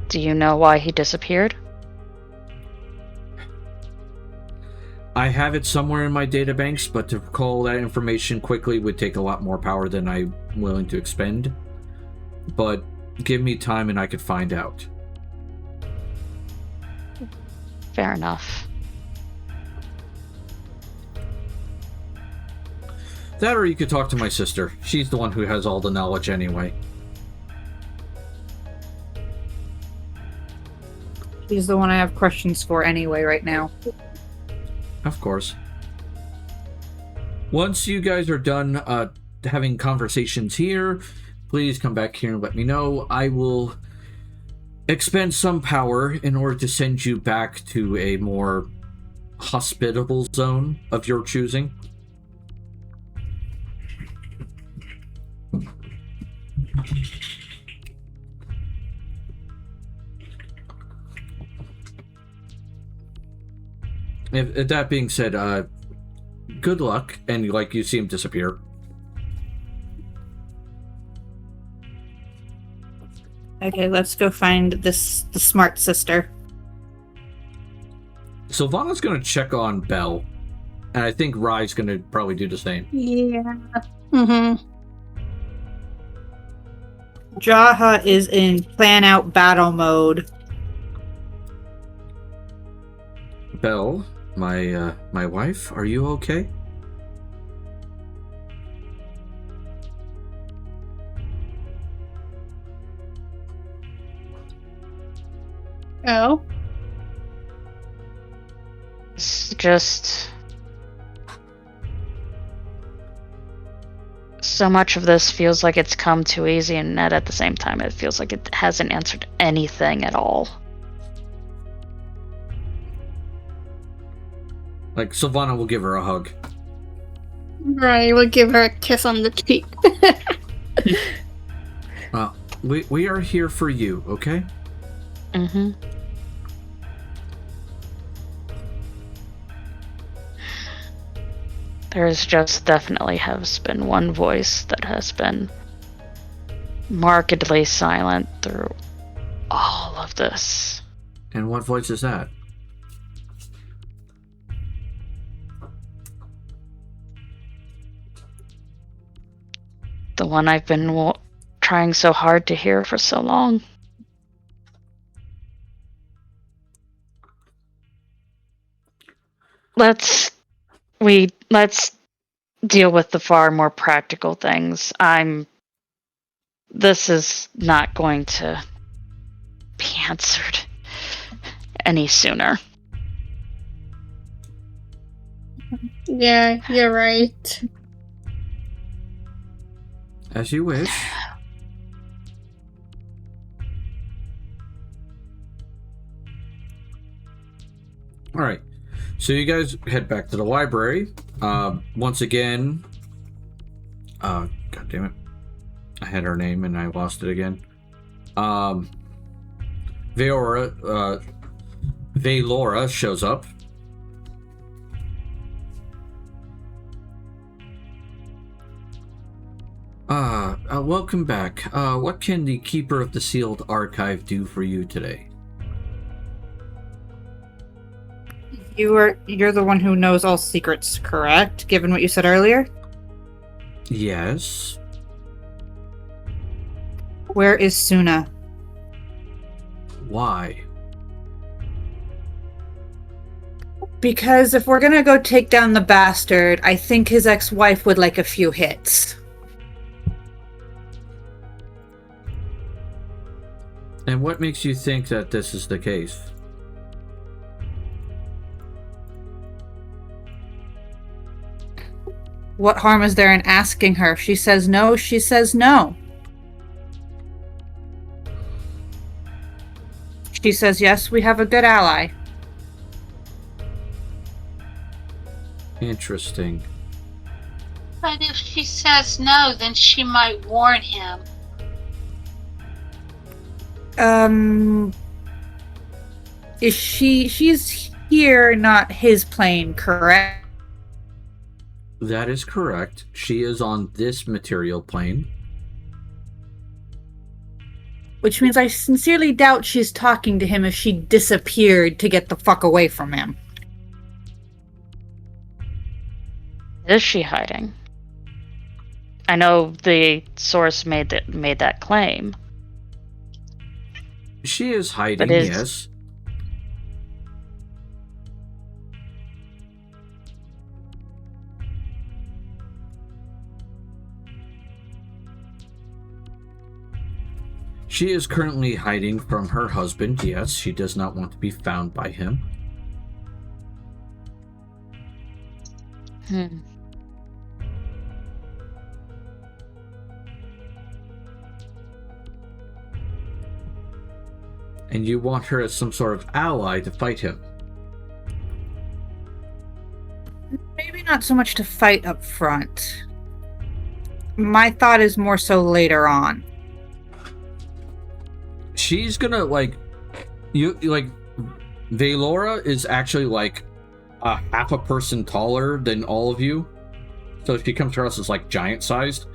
Do you know why he disappeared? I have it somewhere in my databanks, but to recall that information quickly would take a lot more power than I'm willing to expend. But give me time and I could find out. Fair enough. That or you could talk to my sister. She's the one who has all the knowledge anyway. He's the one I have questions for anyway right now. Of course. Once you guys are done having conversations here, please come back here and let me know. I will expend some power in order to send you back to a more hospitable zone of your choosing. If that being said, good luck, and you see him disappear. Okay, let's go find the smart sister. Sylvana's gonna check on Belle, and I think Rai's gonna probably do the same. Yeah. Mm-hmm. Jaha is in plan out battle mode. Belle, my wife, are you okay? Oh. It's just so much of this feels like it's come too easy, and yet at the same time it feels like it hasn't answered anything at all. Like, Sylvana will give her a hug. Right, we'll give her a kiss on the cheek. We are here for you, okay? Mm-hmm. There's just definitely has been one voice that has been markedly silent through all of this. And what voice is that? The one I've been trying so hard to hear for so long. Let's deal with the far more practical things. This is not going to be answered any sooner. Yeah, you're right. As you wish. Alright. So you guys head back to the library. Once again... God damn it. I had her name and I lost it again. Valora shows up. Welcome back. What can the Keeper of the Sealed Archive do for you today? You're the one who knows all secrets, correct? Given what you said earlier? Yes. Where is Suna? Why? Because if we're gonna go take down the bastard, I think his ex-wife would like a few hits. And what makes you think that this is the case? What harm is there in asking her? She says no, she says no. She says yes, we have a good ally. Interesting. But if she says no, then she might warn him. She's here, not his plane, correct? That is correct. She is on this material plane. Which means I sincerely doubt she's talking to him if she disappeared to get the fuck away from him. Is she hiding? I know the source made that claim. She is hiding, But is- yes. She is currently hiding from her husband, yes. She does not want to be found by him. Hmm. And you want her as some sort of ally to fight him. Maybe not so much to fight up front. My thought is more so later on. She's gonna Valora is actually like a half a person taller than all of you. So she comes to us as like giant sized.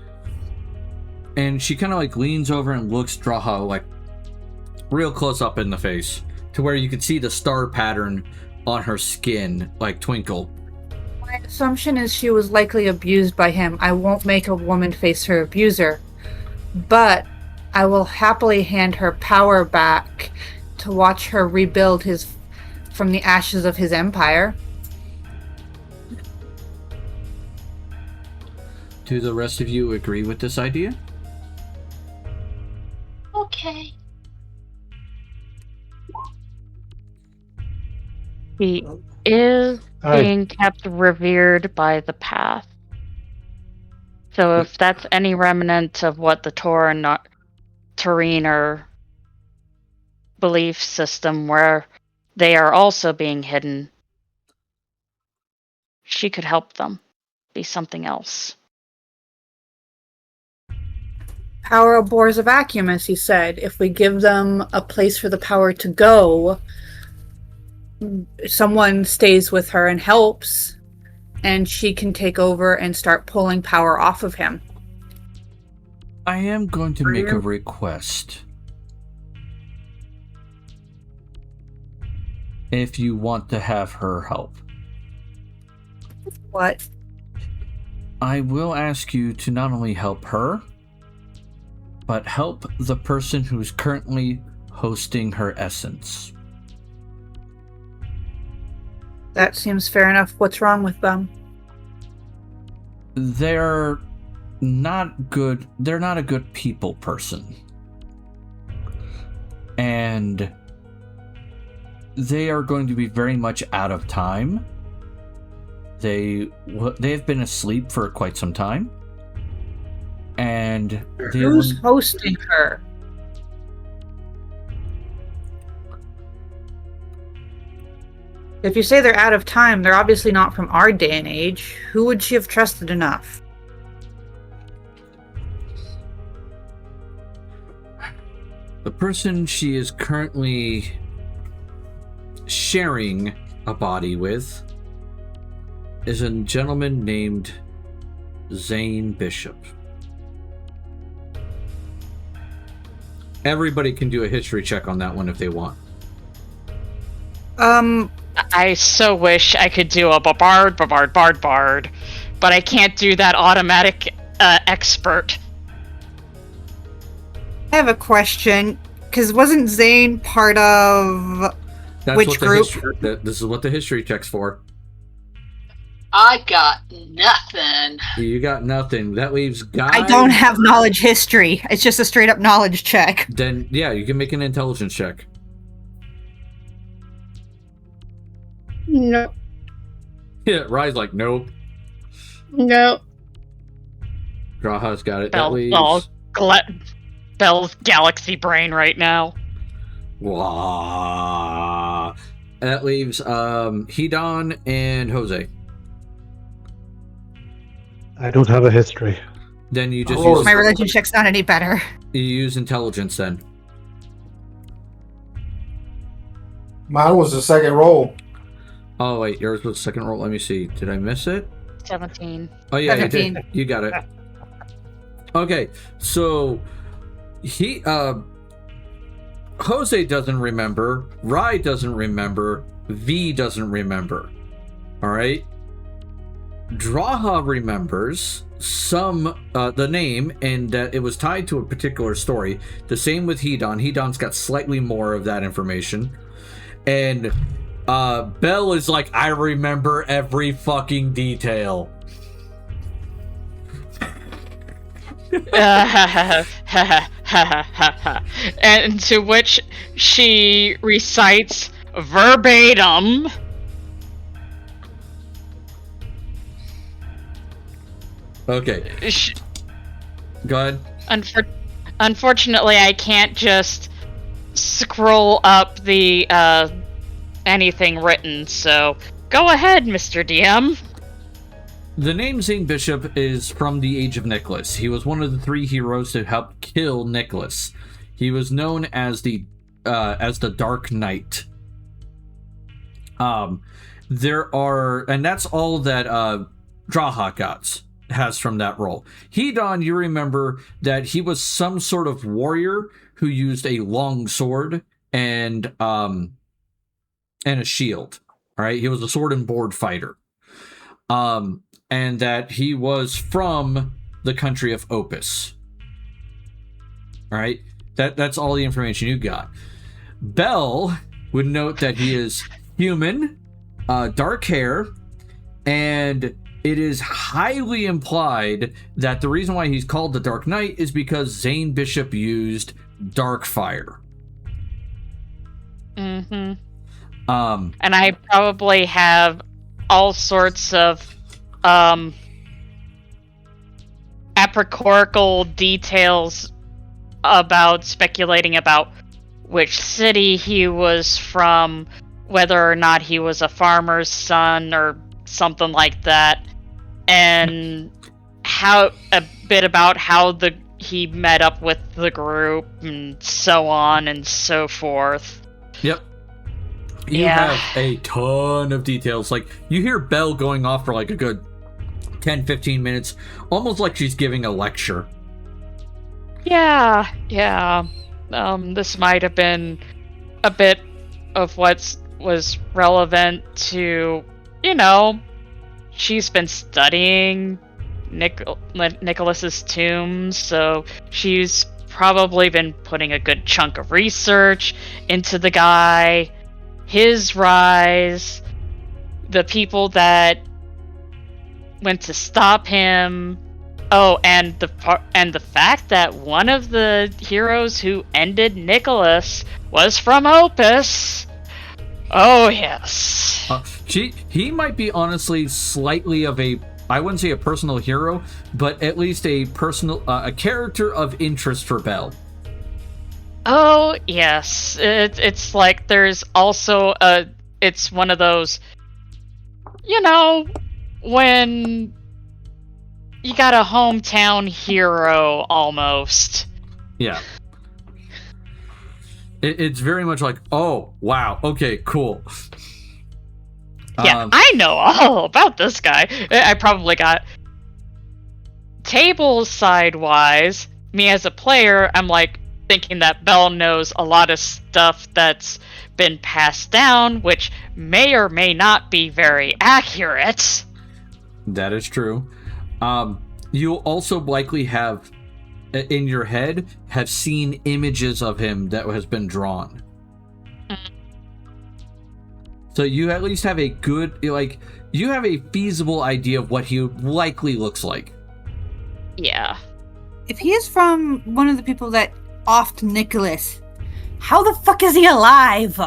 And she kind of like leans over and looks Draha like real close up in the face to where you can see the star pattern on her skin like twinkle. My assumption is she was likely abused by him. I won't make a woman face her abuser, but I will happily hand her power back to watch her rebuild from the ashes of his empire. Do the rest of you agree with this idea? Okay. He is Hi. being kept revered by the path. So if that's any remnant of what the Taurine belief system where they are also being hidden, she could help them be something else. Power abhors a vacuum, as he said. If we give them a place for the power to go, someone stays with her and helps, and she can take over and start pulling power off of him. I am going to make a request. If you want to have her help, What? I will ask you to not only help her, but help the person who's currently hosting her essence. That seems fair enough. What's wrong with them? They're not good. They're not a good people person. And they are going to be very much out of time. They've been asleep for quite some time. And Who's hosting her? If you say they're out of time, they're obviously not from our day and age. Who would she have trusted enough? the person she is currently sharing a body with is a gentleman named Zane Bishop. Everybody can do a history check on that one if they want. I so wish I could do a bard, but I can't do that automatic expert. I have a question, because wasn't Zane part of That's which what the group? this is what the history check's for. I got nothing. You got nothing. That leaves Guy. I don't have knowledge history. It's just a straight up knowledge check. Then yeah, you can make an intelligence check. No. Yeah, Rye's like, nope. No. Graha's got it. Bell, That leaves. Bell's galaxy brain right now. Wah. That leaves Hedon and Jose. I don't have a history. Then you just Oh, use My religion check's not any better. you use intelligence then. Mine was the second roll. Oh wait, yours was the second roll. Let me see. Did I miss it? 17. Oh yeah, you 17. did. You got it. Okay, so Jose doesn't remember. Rai doesn't remember. V doesn't remember. All right. Draha remembers the name, and that it was tied to a particular story. The same with Hedon. Hedon's got slightly more of that information. And Belle is like, I remember every fucking detail. And to which she recites verbatim. Okay. Go ahead. Unfortunately, I can't just scroll up the anything written, so go ahead, Mr. DM. The name Zane Bishop is from the Age of Nicholas. He was one of the 3 heroes to help kill Nicholas. He was known as the Dark Knight. There are, and that's all that Draha has from that role. Hedon, you remember that he was some sort of warrior who used a long sword and a shield. All right, he was a sword and board fighter. And that he was from the country of Opus. All right, that's all the information you got. Belle would note that he is human, dark hair, and it is highly implied that the reason why he's called the Dark Knight is because Zane Bishop used dark fire. Mm-hmm. And I probably have all sorts of apocryphal details about speculating about which city he was from, whether or not he was a farmer's son or something like that, and how a bit about how he met up with the group and so on and so forth. Yep. You have a ton of details. Like, you hear Belle going off for like a good 10-15 minutes, almost like she's giving a lecture. Yeah. This might have been a bit of what was relevant to, she's been studying Nicholas's tomb, so she's probably been putting a good chunk of research into the guy, his rise, the people that went to stop him. Oh, and the fact that one of the heroes who ended Nicholas was from Opus. Oh yes. He might be honestly slightly of a, I wouldn't say a personal hero, but at least a personal a character of interest for Belle. Oh yes, it's like there's also it's one of those, when you got a hometown hero almost. Yeah. It's very much like, oh wow, okay, cool. Yeah, I know all about this guy. I probably got table side-wise. Me as a player, I'm like thinking that Belle knows a lot of stuff that's been passed down, which may or may not be very accurate. That is true. You'll also likely have, in your head, have seen images of him that has been drawn. So you at least have a good, you have a feasible idea of what he likely looks like. Yeah. If he is from one of the people that offed Nicholas, how the fuck is he alive?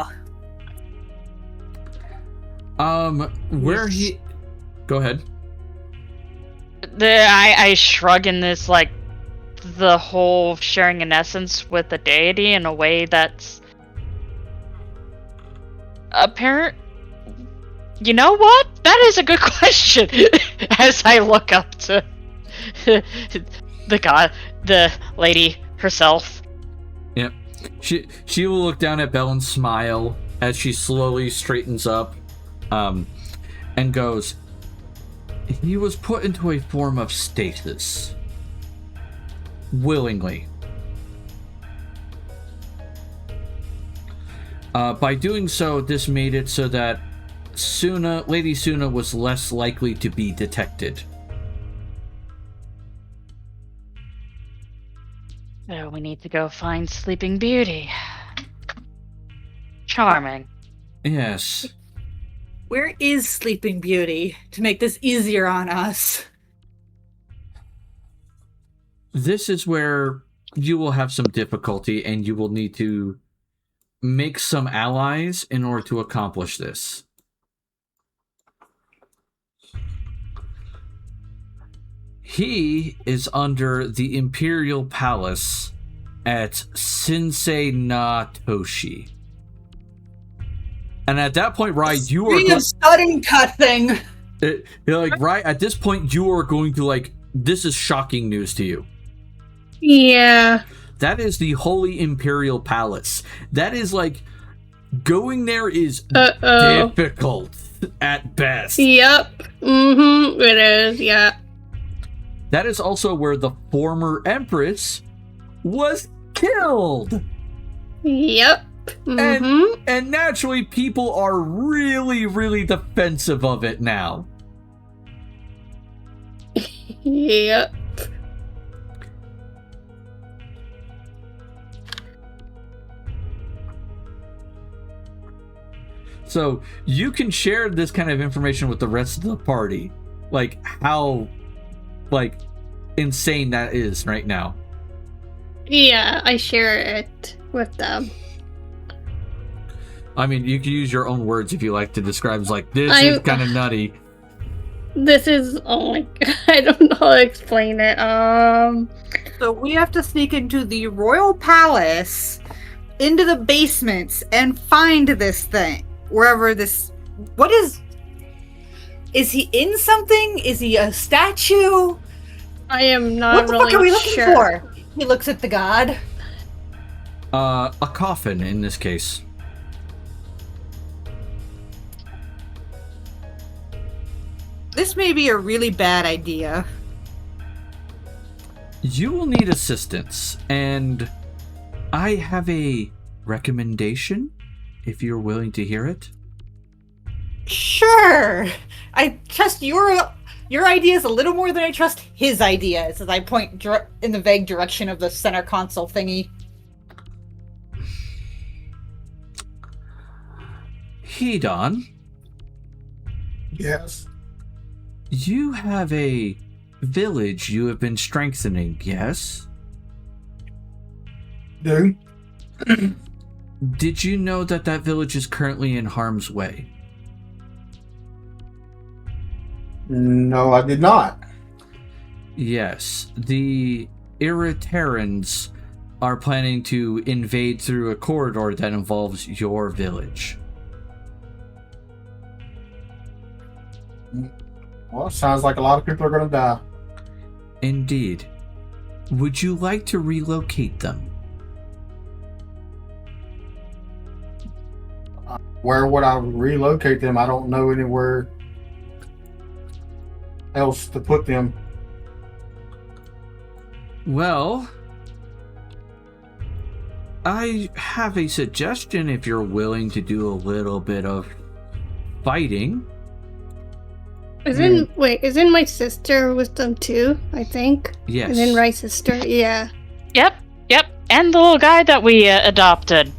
Where he... Go ahead. I shrug in this, the whole sharing an essence with the deity in a way that's apparent. You know what? That is a good question. As I look up to the lady herself. Yep. She will look down at Belle and smile as she slowly straightens up, and goes, he was put into a form of stasis. Willingly. By doing so, this made it so that Lady Suna was less likely to be detected. So we need to go find Sleeping Beauty. Charming. Yes. Where is Sleeping Beauty to make this easier on us? This is where you will have some difficulty, and you will need to make some allies in order to accomplish this. He is under the Imperial Palace at Shinsei na Toshi. And at that point, right, you are a sudden cut thing. right at this point, you are going to this is shocking news to you. Yeah. That is the Holy Imperial Palace. That is going there is difficult at best. Yep. Mm-hmm. It is, yeah. That is also where the former Empress was killed. Yep. Mm-hmm. And naturally, people are really, really defensive of it now. Yep. So you can share this kind of information with the rest of the party, how insane that is right now. Yeah, I share it with them. I mean, you can use your own words if you like to describe this is kind of nutty. This is, oh my god, I don't know how to explain it. So we have to sneak into the royal palace, into the basements, and find this thing. Wherever this... What is... Is he in something? Is he a statue? I am not what the really fuck are we looking sure. for? He looks at the god. A coffin in this case. This may be a really bad idea. You will need assistance, and I have a recommendation, if you're willing to hear it. Sure. I trust your ideas a little more than I trust his ideas, as I point in the vague direction of the center console thingy. Hedon. Yes. You have a village you have been strengthening, yes? Do? Did you know that village is currently in harm's way? No, I did not. Yes. The Irriterans are planning to invade through a corridor that involves your village. Well, sounds like a lot of people are going to die. Indeed. Would you like to relocate them? Where would I relocate them? I don't know anywhere else to put them. Well, I have a suggestion if you're willing to do a little bit of fighting. Isn't my sister with them too, I think? Yes. And then my sister, yeah. Yep. And the little guy that we adopted,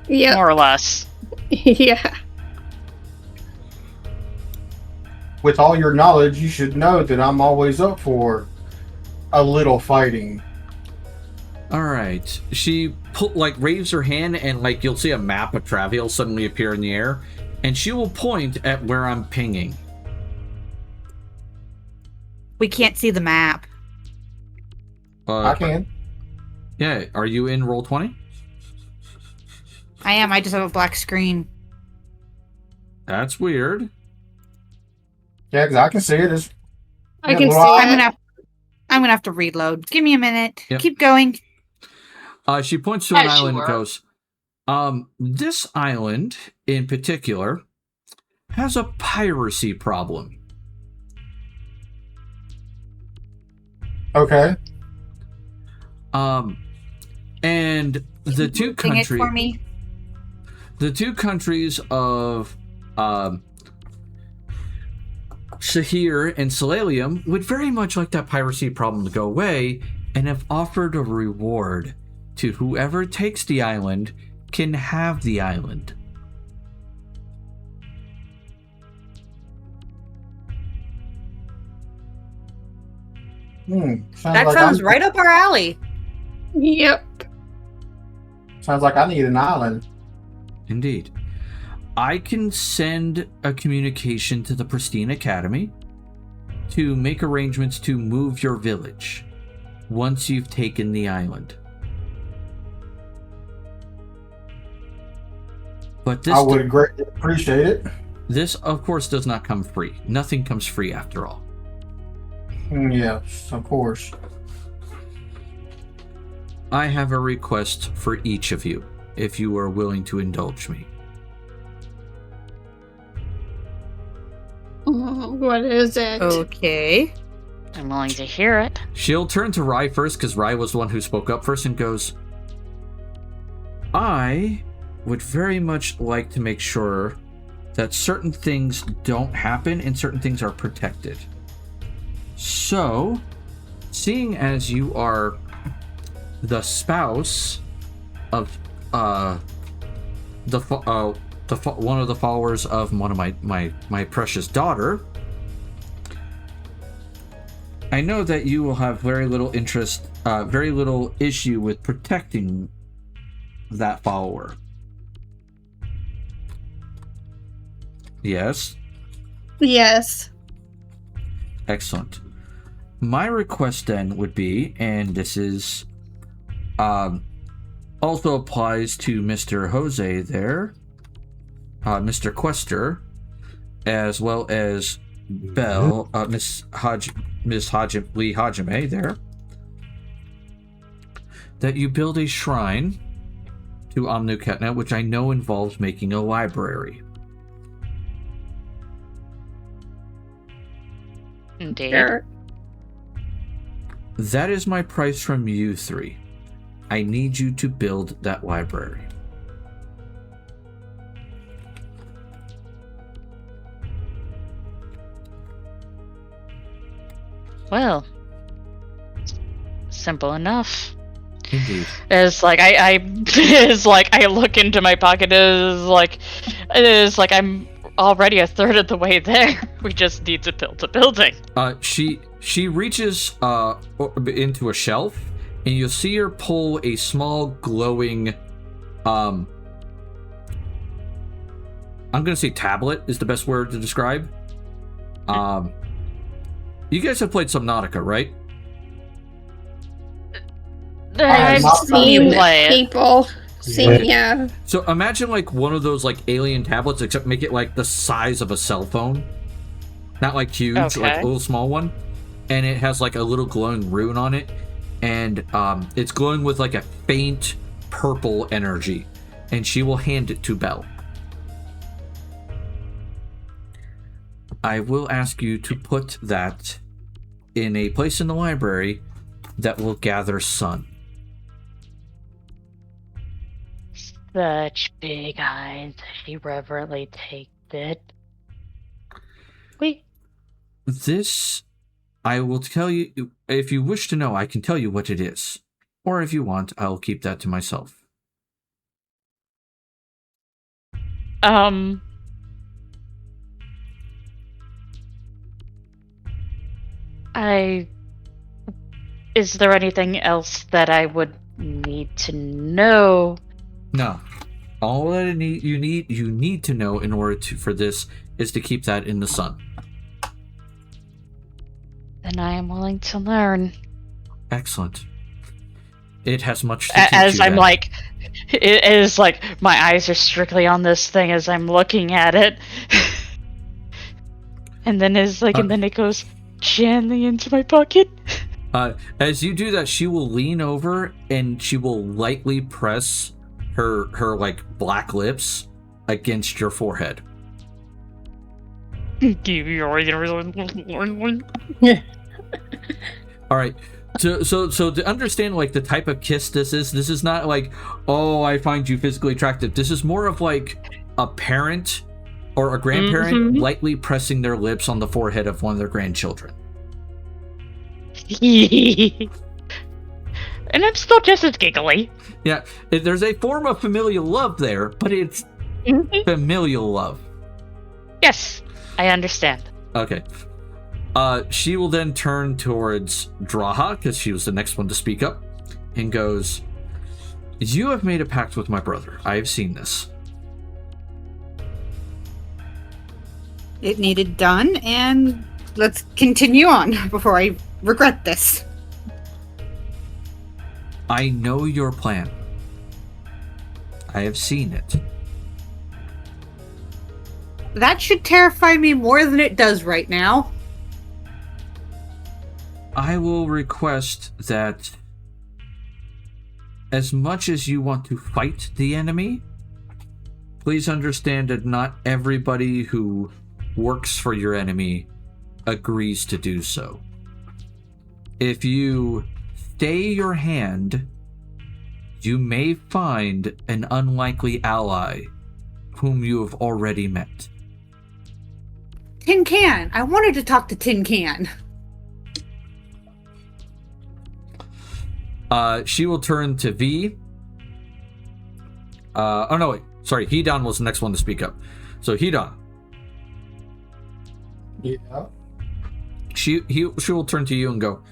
Yep. more or less. Yeah. With all your knowledge, you should know that I'm always up for a little fighting. All right. She raves her hand, and you'll see a map of Travial suddenly appear in the air, and she will point at where I'm pinging. We can't see the map. I can. Yeah. Are you in Roll20? I am. I just have a black screen. That's weird. Yeah, because I can see it. I can see I'm it. gonna have to reload. Give me a minute. Yep. Keep going. She points to an As you island and were. goes, this island in particular has a piracy problem. Okay. And the two Sing it countries, for me. The two countries of Shahir and Solalium would very much like that piracy problem to go away and have offered a reward to whoever takes the island can have the island. That sounds right up our alley. Yep. Sounds like I need an island. Indeed. I can send a communication to the Pristine Academy to make arrangements to move your village once you've taken the island. But this I would greatly appreciate it. This, of course, does not come free. Nothing comes free after all. Yes, of course. I have a request for each of you, if you are willing to indulge me. What is it? Okay. I'm willing to hear it. She'll turn to Rai first, because Rai was the one who spoke up first, and goes, I would very much like to make sure that certain things don't happen and certain things are protected. So, seeing as you are the spouse of one of the followers of one of my precious daughter, I know that you will have very little interest, very little issue with protecting that follower. Yes? Yes. Excellent. My request then would be, and this is also applies to Mr. Jose there, Mr. Quester, as well as Belle, Miss Lee Hajime there, that you build a shrine to Omnuketna, which I know involves making a library. Indeed. Sure. That is my price from you three. I need you to build that library. Well, simple enough. Indeed. It's like it's like I look into my pocket. It's like I'm already a third of the way there. We just need to build a building. She reaches into a shelf, and you'll see her pull a small glowing I'm gonna say tablet is the best word to describe. You guys have played Subnautica, right? I've not seen Seen play it. people. Seen, yeah. So imagine like one of those like alien tablets, except make it like the size of a cell phone. Not like huge, like Okay. a little small one. And it has like a little glowing rune on it. And it's glowing with like a faint purple energy. And she will hand it to Belle. I will ask you to put that in a place in the library that will gather sun. Such big eyes. She reverently takes it. Wait. This, I will tell you, if you wish to know, I can tell you what it is. Or if you want, I'll keep that to myself. Is there anything else that I would need to know? No. All that you need to know in order for this is to keep that in the sun. Then I am willing to learn. Excellent. It has much to teach As you I'm then. like, it is like my eyes are strictly on this thing as I'm looking at it, and then and then it goes gently into my pocket. As you do that, she will lean over and she will lightly press her like black lips against your forehead. Give your All right. So to understand like the type of kiss this is not like, oh, I find you physically attractive. This is more of like a parent or a grandparent lightly pressing their lips on the forehead of one of their grandchildren. And I'm still just as giggly. Yeah, there's a form of familial love there, but it's familial love. Yes, I understand. Okay. She will then turn towards Draha, because she was the next one to speak up, and goes, "You have made a pact with my brother. I have seen this. It needed done, and let's continue on before I regret this. I know your plan. I have seen it. That should terrify me more than it does right now. I will request that as much as you want to fight the enemy, please understand that not everybody who works for your enemy agrees to do so. If you stay your hand, you may find an unlikely ally whom you have already met." Tin Can! I wanted to talk to Tin Can. She will turn to V. Oh no, wait. Sorry, Hedon was the next one to speak up. So Hedon. Yeah. She will turn to you and go,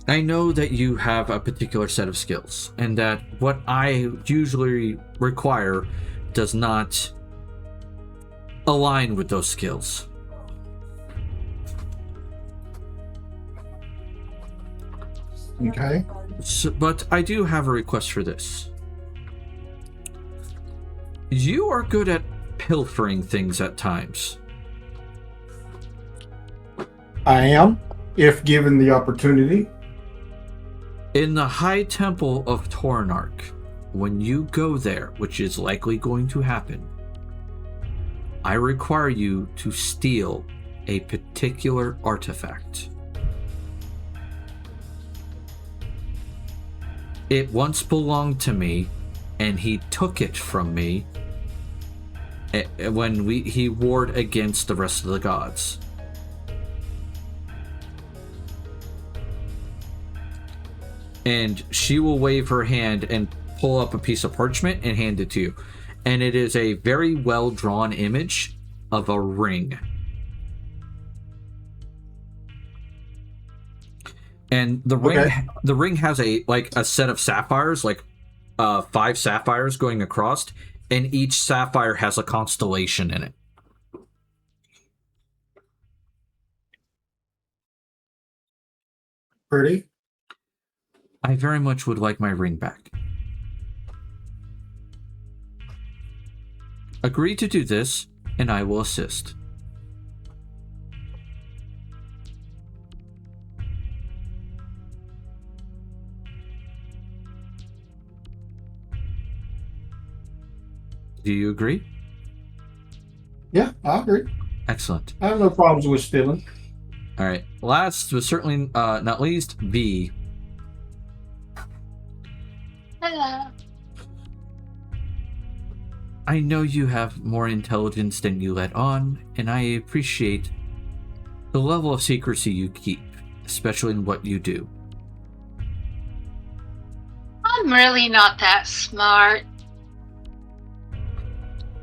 "I know that you have a particular set of skills, and that what I usually require does not align with those skills. Okay. So, but I do have a request for this. You are good at pilfering things at times. I am, if given the opportunity. In the High Temple of Tornarch, when you go there, which is likely going to happen, I require you to steal a particular artifact. It once belonged to me, and he took it from me when he warred against the rest of the gods. And she will wave her hand and pull up a piece of parchment and hand it to you. And it is a very well drawn image of a ring. And the ring has a set of sapphires, 5 sapphires going across, and each sapphire has a constellation in it. Pretty. I very much would like my ring back. Agree to do this, and I will assist. Do you agree? Yeah, I agree. Excellent. I have no problems with stealing. All right. Last but certainly not least, V. Hello. I know you have more intelligence than you let on, and I appreciate the level of secrecy you keep, especially in what you do. I'm really not that smart.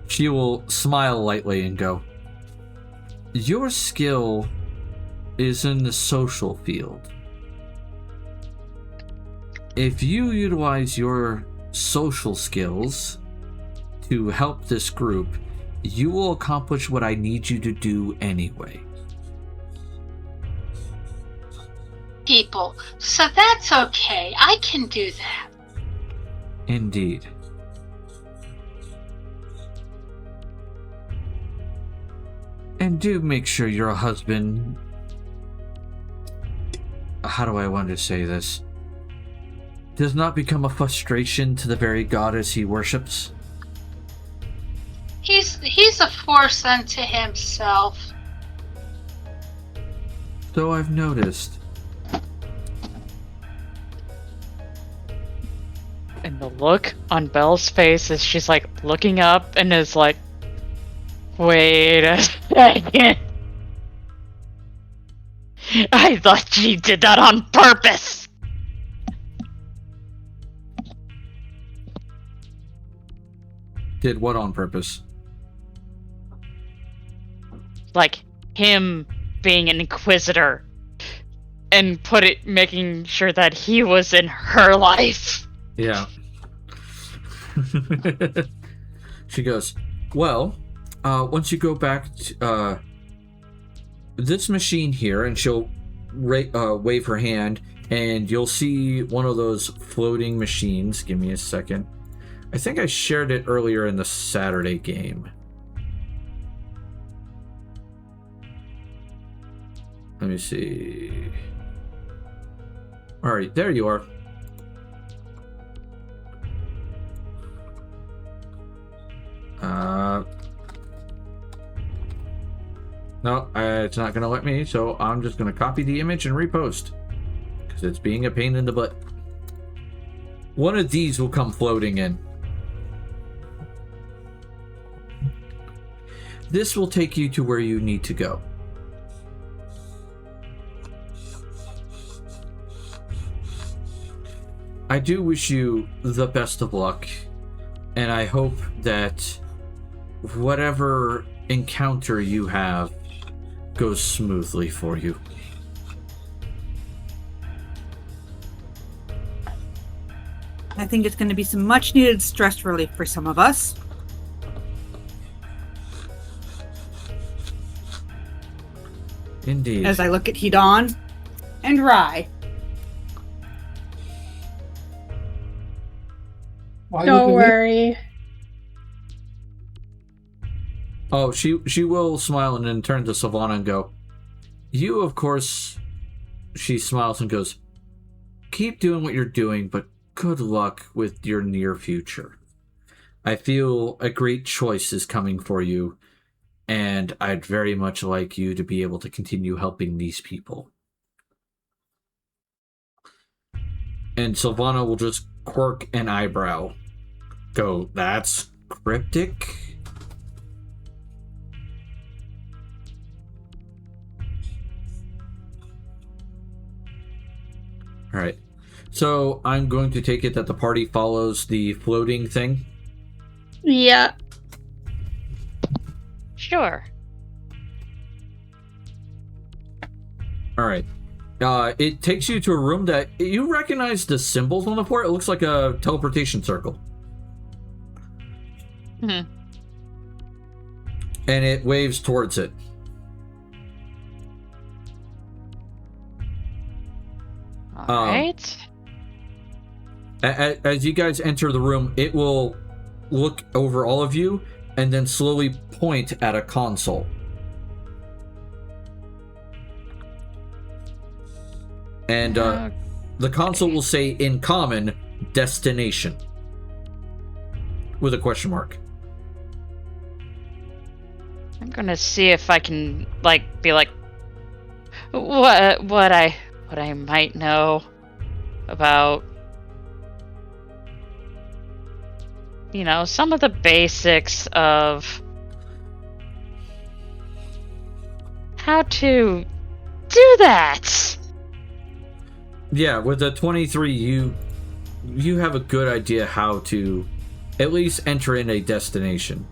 She will smile lightly and go, "Your skill is in the social field. If you utilize your social skills to help this group, you will accomplish what I need you to do anyway." People. So that's okay. I can do that. Indeed. And do make sure your husband... How do I want to say this? Does not become a frustration to the very goddess he worships. He's a force unto himself. So I've noticed. The look on Belle's face as she's like looking up and is like, wait a second. I thought she did that on purpose. Did what on purpose? Like him being an inquisitor and making sure that he was in her life. Yeah. She goes, well, once you go back to this machine here, and she'll wave her hand, and you'll see one of those floating machines. Give me a second. I think I shared it earlier in the Saturday game. Let me see. All right, there you are. No, it's not gonna let me, so I'm just gonna copy the image and repost, because it's being a pain in the butt. One of these will come floating in. This will take you to where you need to go. I do wish you the best of luck, and I hope that whatever encounter you have goes smoothly for you. I think it's going to be some much needed stress relief for some of us. Indeed. As I look at Hidon and Rai. Why Don't look at me? worry. Oh, she will smile and then turn to Sylvana and go, you, of course, she smiles and goes, keep doing what you're doing, but good luck with your near future. I feel a great choice is coming for you, and I'd very much like you to be able to continue helping these people. And Sylvana will just quirk an eyebrow. Go, that's cryptic? Alright. So I'm going to take it that the party follows the floating thing. Yeah. Sure. Alright. It takes you to a room that you recognize the symbols on the floor. It looks like a teleportation circle. Hmm. And it waves towards it. All right. As you guys enter the room, it will look over all of you and then slowly point at a console. And the console will say in common, destination. With a question mark. I'm gonna see if I can be like what I might know about, you know, some of the basics of how to do that. Yeah, with the 23, you have a good idea how to at least enter in a destination.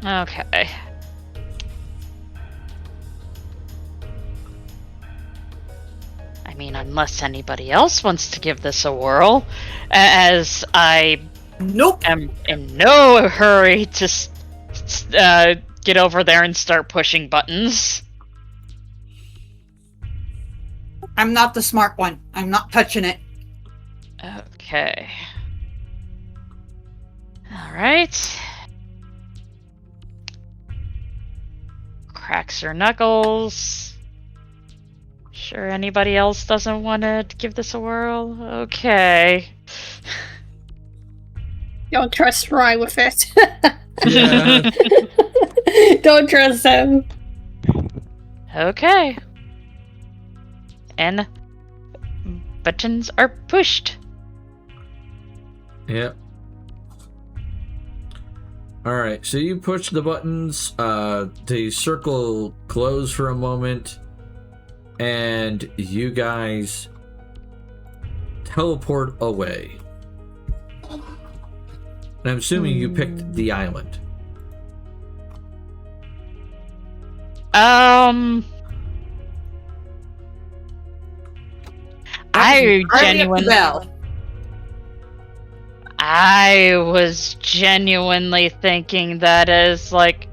Okay. I mean, unless anybody else wants to give this a whirl, as I Nope. am in no hurry to get over there and start pushing buttons. I'm not the smart one. I'm not touching it. Okay. Alright. Cracks her knuckles. Sure anybody else doesn't want to give this a whirl? Okay. Don't trust Rye with it. Yeah. Don't trust him. Okay. And buttons are pushed. Yep. Alright, so you push the buttons, the circle glows for a moment, and you guys teleport away. And I'm assuming you picked the island. I was genuinely thinking that as like,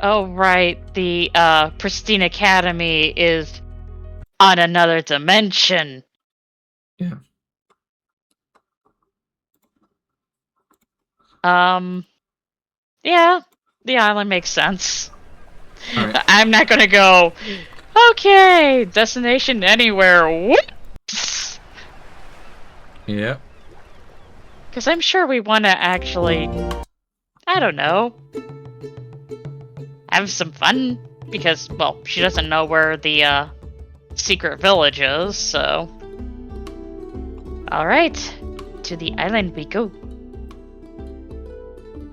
oh right, the Pristine Academy is on another dimension. Yeah. Yeah, the island makes sense. All right. I'm not gonna go, okay, destination anywhere. Whoops! Yeah. Because I'm sure we want to actually, I don't know, have some fun. Because, well, she doesn't know where the secret village is, so. Alright, to the island we go.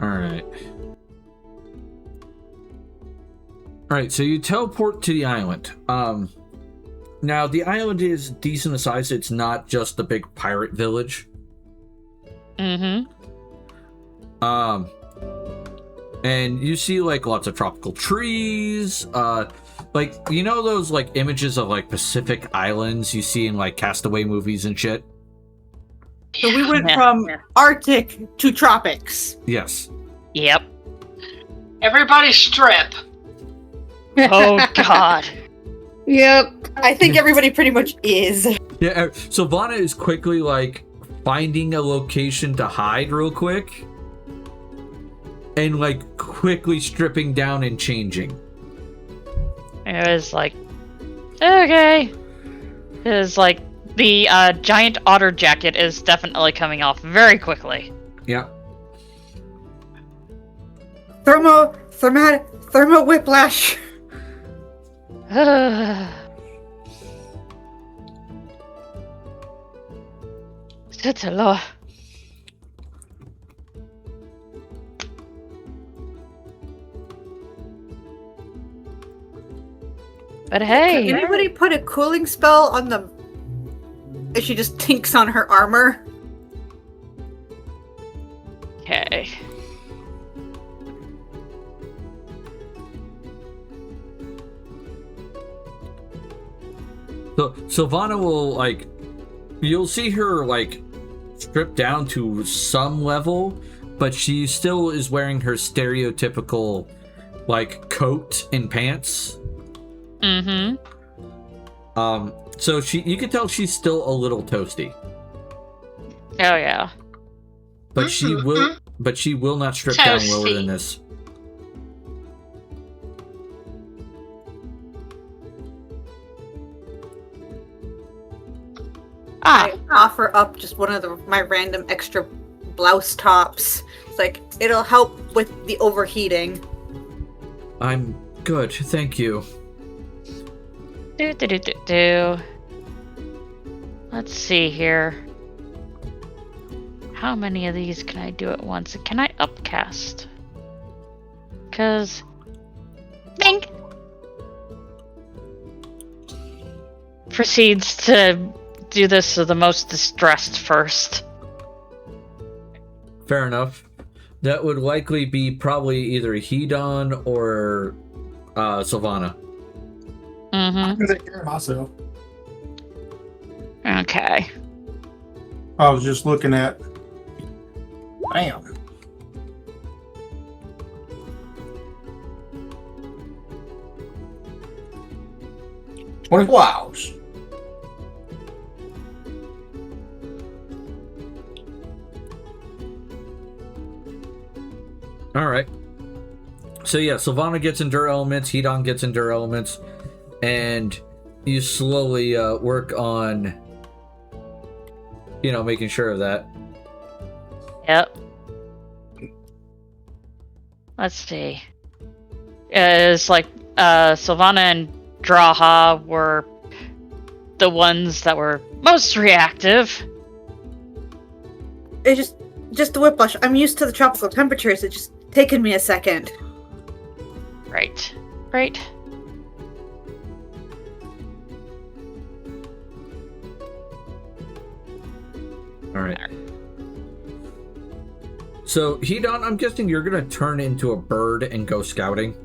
Alright. Alright, so you teleport to the island. Now, the island is decent in size. It's not just a big pirate village. Mm-hmm. And you see, like, lots of tropical trees. Like, you know those, like, images of, like, Pacific Islands you see in, like, Castaway movies and shit? So we went Yeah. from Arctic to tropics. Yes. Yep. Everybody strip. Oh, God. Yep. I think everybody pretty much is. Yeah, so Vanna is quickly, like, finding a location to hide real quick. And, like, quickly stripping down and changing. It was like, okay. It was like, the giant otter jacket is definitely coming off very quickly. Yeah. Thermo whiplash. That's a lot. But hey, Can anybody put a cooling spell on the... If she just tinks on her armor? okay. So Sylvana will, like, you'll see her, like, strip down to some level, but she still is wearing her stereotypical, like, coat and pants. Mm-hmm. So you can tell she's still a little toasty, Oh yeah. but she will not strip down lower than Toasty. this. Ah, I offer up just one of my random extra blouse tops. It's like, it'll help with the overheating. I'm good, thank you. do. Let's see here. How many of these can I do at once? Can I upcast? Cause, think. Proceeds to do this to the most distressed first. Fair enough. That would likely be probably either Hedon or Sylvana. Mm-hmm. I can take care of myself. Okay. I was just looking at. Bam. $24. All right. So yeah, Sylvana gets Endure Elements, Hedon gets Endure Elements, and you slowly work on, making sure of that. Yep. Let's see. It's like Sylvana and Draha were the ones that were most reactive. It just the whiplash. I'm used to the tropical temperatures. It's just taken me a second. Right. All right. So, Hedon, I'm guessing you're gonna turn into a bird and go scouting.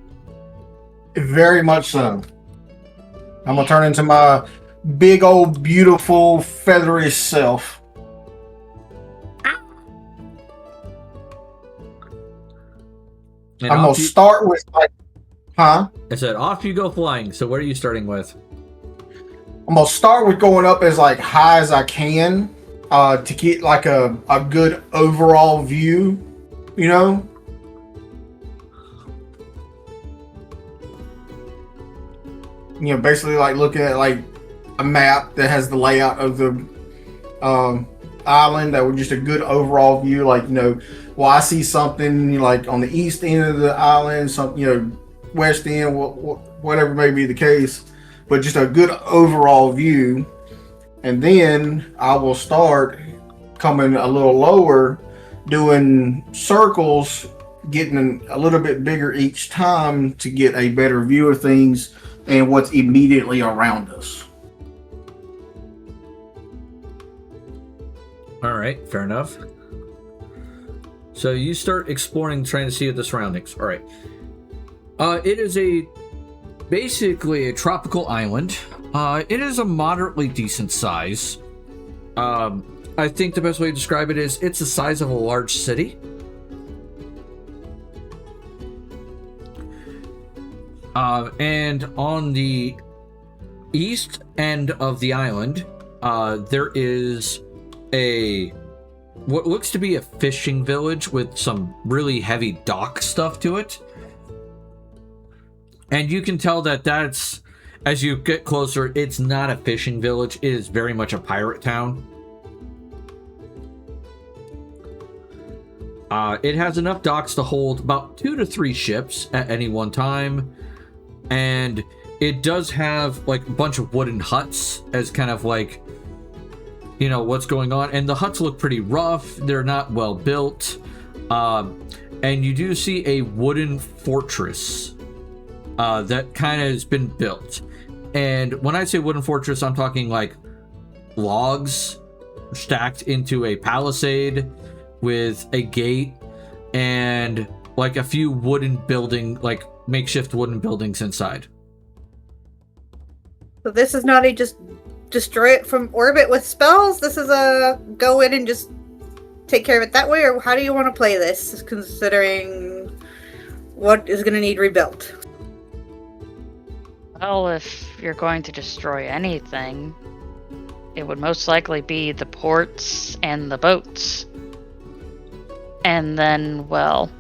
Very much so. I'm gonna turn into my big old beautiful feathery self. And I'm gonna start with like, huh? I said, off you go flying. So, what are you starting with? I'm gonna start with going up as like high as I can, to get like a good overall view, you know. You know, basically like looking at like a map that has the layout of the island, that would just a good overall view. Like, you know, well, I see something like on the east end of the island, some, you know, west end, whatever may be the case, but just a good overall view. And then I will start coming a little lower, doing circles, getting a little bit bigger each time to get a better view of things and what's immediately around us. All right, fair enough. So you start exploring, trying to see the surroundings. All right. It is basically a tropical island. It is a moderately decent size. I think the best way to describe it is it's the size of a large city. And on the east end of the island, there is what looks to be a fishing village with some really heavy dock stuff to it. And you can tell that that's, as you get closer, it's not a fishing village. It is very much a pirate town. It has enough docks to hold about 2 to 3 ships at any one time. And it does have like a bunch of wooden huts as kind of like, you know, what's going on. And the huts look pretty rough. They're not well built. And you do see a wooden fortress that kind of has been built. And when I say wooden fortress, I'm talking like logs stacked into a palisade with a gate and like a few wooden like makeshift wooden buildings inside. So this is not a just destroy it from orbit with spells? This is a go in and just take care of it that way? Or how do you want to play this, considering what is going to need rebuilt? Well, if you're going to destroy anything, it would most likely be the ports and the boats. And then, well,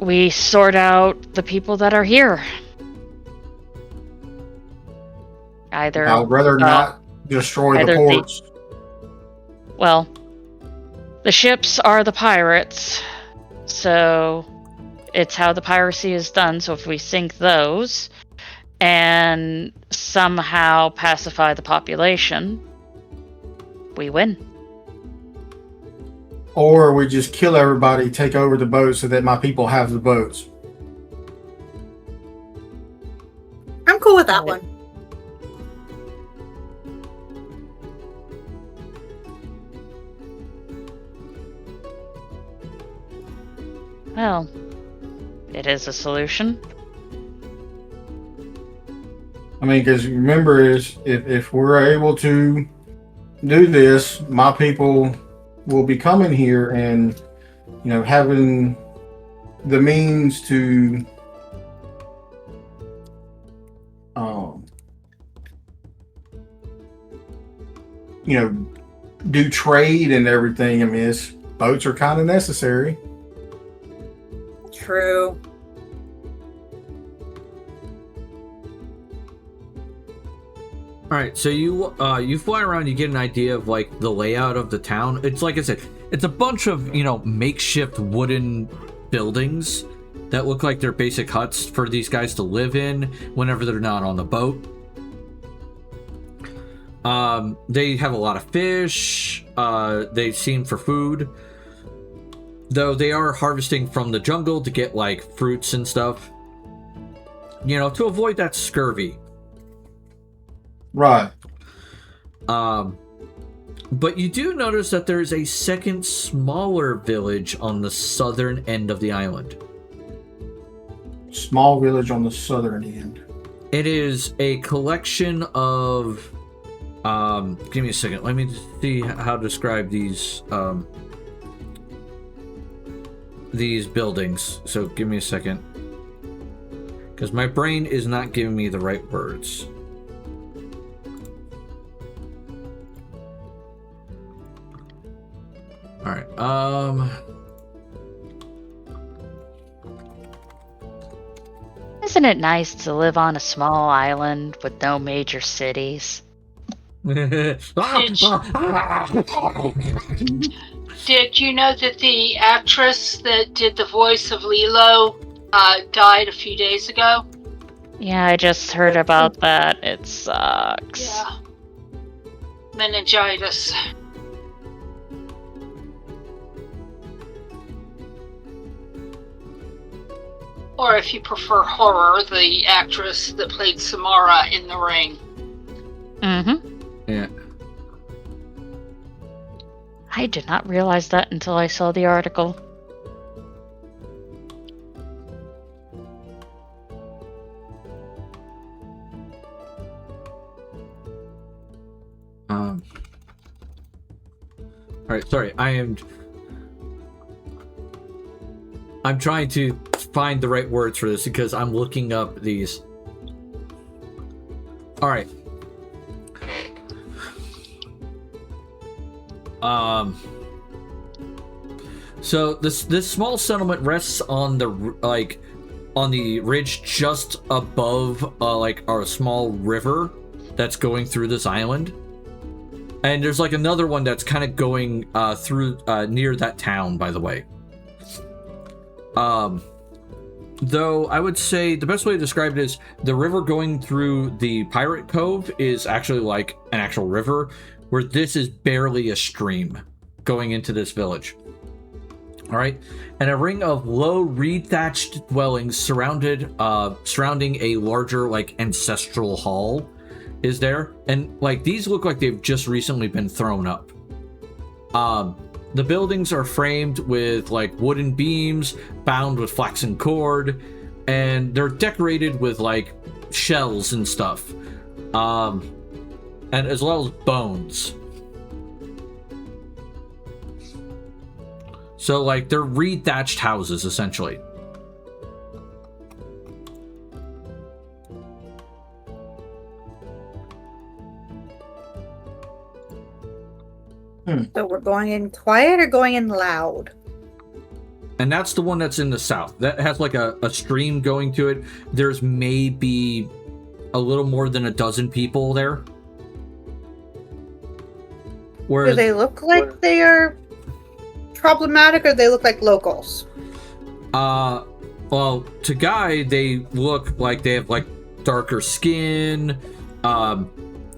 we sort out the people that are here. Either I'd rather not destroy the ports. Well, the ships are the pirates, so it's how the piracy is done. So if we sink those and somehow pacify the population, we win. Or we just kill everybody, take over the boats so that my people have the boats. I'm cool with that one. Well, it is a solution. I mean, because remember, if we're able to do this, my people will be coming here and, you know, having the means to you know, do trade and everything. I mean, boats are kind of necessary. True. All right, so you fly around, you get an idea of like the layout of the town. It's like I said, it's a bunch of, you know, makeshift wooden buildings that look like they're basic huts for these guys to live in whenever they're not on the boat. They have a lot of fish. They seem for food. Though they are harvesting from the jungle to get like fruits and stuff. You know, to avoid that scurvy. Right. But you do notice that there's a second smaller village on the southern end of the island. Small village on the southern end. It is a collection of give me a second. Let me see how to describe these buildings. So give me a second. Because my brain is not giving me the right words. Alright, Isn't it nice to live on a small island with no major cities? Did you know that the actress that did the voice of Lilo died a few days ago? Yeah, I just heard about that. It sucks. Yeah. Meningitis. Or if you prefer horror, the actress that played Samara in The Ring. Mm-hmm. yeah. I did not realize that until I saw the article. Alright, sorry, I'm trying to find the right words for this because I'm looking up these. Alright. So this small settlement rests on the ridge just above a small river that's going through this island. And there's like another one that's kind of going through near that town, by the way. Though I would say the best way to describe it is the river going through the Pirate Cove is actually like an actual river, where this is barely a stream going into this village. All right, and a ring of low reed-thatched dwellings surrounding a larger like ancestral hall is there, and like these look like they've just recently been thrown up. The buildings are framed with like wooden beams bound with flaxen cord, and they're decorated with like shells and stuff, and as well as bones. So like they're reed thatched houses essentially. So we're going in quiet or going in loud? And that's the one that's in the south. That has like a stream going to it. There's maybe a little more than a dozen people there. Do they look like they are problematic, or they look like locals? Well, to Guy, they look like they have like darker skin.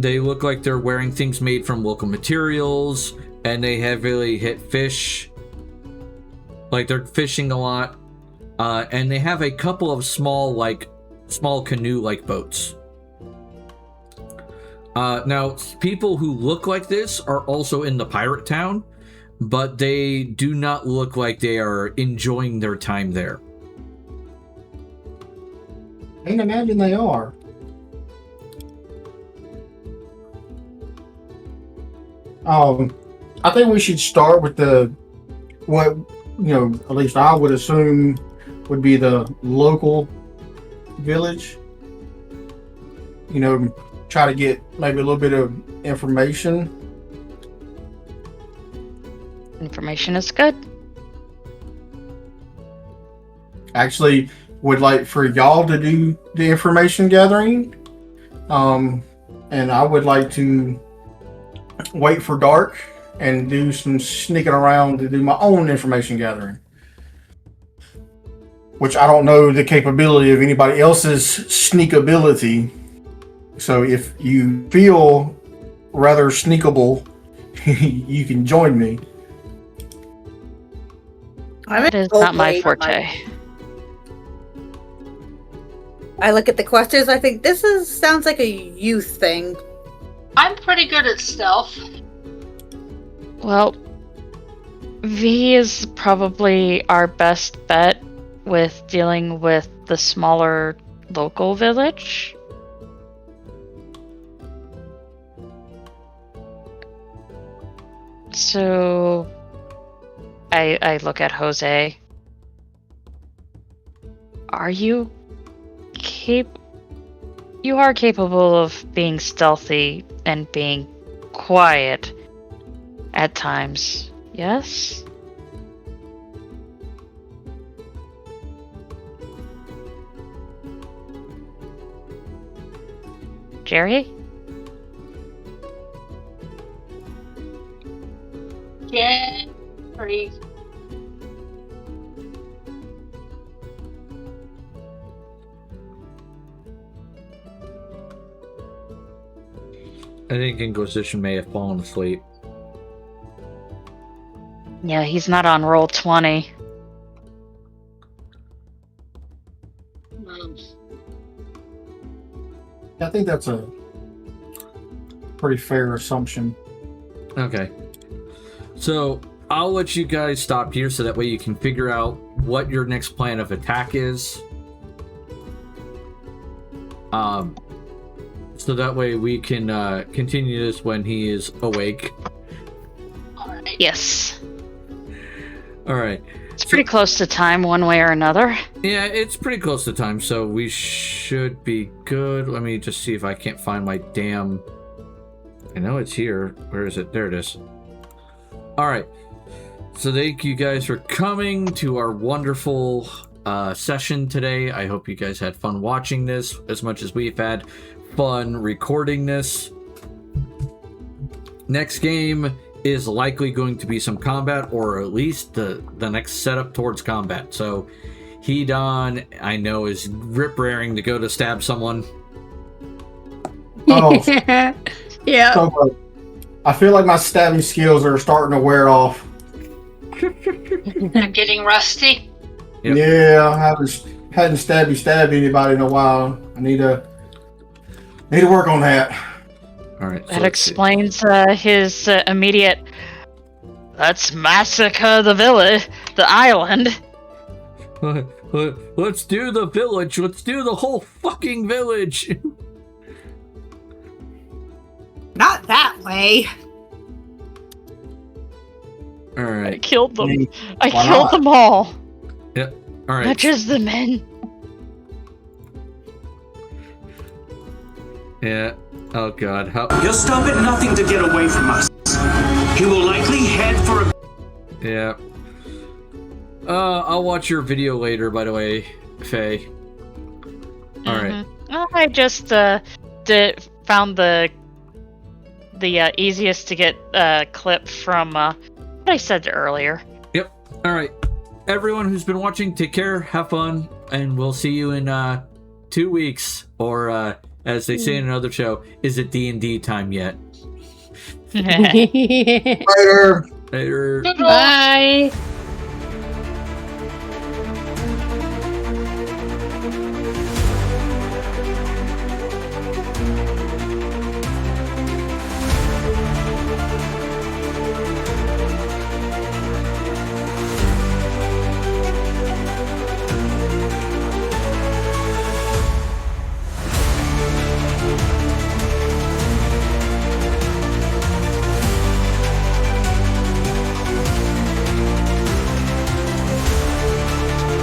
They look like they're wearing things made from local materials, and they heavily hit fish. Like they're fishing a lot, and they have a couple of small canoe-like boats. Now, people who look like this are also in the pirate town, but they do not look like they are enjoying their time there. I can imagine they are. I think we should start with what at least I would assume would be the local village. Try to get maybe a little bit of information. Information is good. Actually, would like for y'all to do the information gathering. And I would like to wait for dark and do some sneaking around to do my own information gathering. Which I don't know the capability of anybody else's sneak ability. So if you feel rather sneakable, you can join me. That is not my forte. I look at the questions. I think this sounds like a youth thing. I'm pretty good at stealth. Well, V is probably our best bet with dealing with the smaller local village. So I look at Jose. Are you you are capable of being stealthy and being quiet at times, yes? Jerry? Jerry. I think Inquisition may have fallen asleep. Yeah, he's not on roll 20. I think that's a pretty fair assumption. Okay. So I'll let you guys stop here so that way you can figure out what your next plan of attack is. So that way we can continue this when he is awake. Alright. Yes. Alright. It's pretty close to time one way or another. Yeah, it's pretty close to time, so we should be good. Let me just see if I can't find my damn... I know it's here. Where is it? There it is. Alright. So thank you guys for coming to our wonderful session today. I hope you guys had fun watching this as much as we've had fun recording this. Next game is likely going to be some combat, or at least the next setup towards combat. So Hedon, I know, is rip-raring to go to stab someone. Oh. Yeah. So, I feel like my stabbing skills are starting to wear off. I'm getting rusty. Yep. Yeah, I hadn't stabbed anybody in a while. I need to work on that. All right. That explains his immediate, let's massacre the village, the island. Let's do the village. Let's do the whole fucking village. Not that way. All I right. killed them. I Why killed not? them all. Yeah. All right. Not just the men. Yeah. Oh God. How? He'll stop at nothing to get away from us. He will likely head for a... Yeah. I'll watch your video later, by the way, Faye. All right. I just found the easiest to get clip from what I said earlier. Yep. All right. Everyone who's been watching, take care, have fun, and we'll see you in 2 weeks, or as they say in another show, is it D&D time yet? Later. Later. Bye.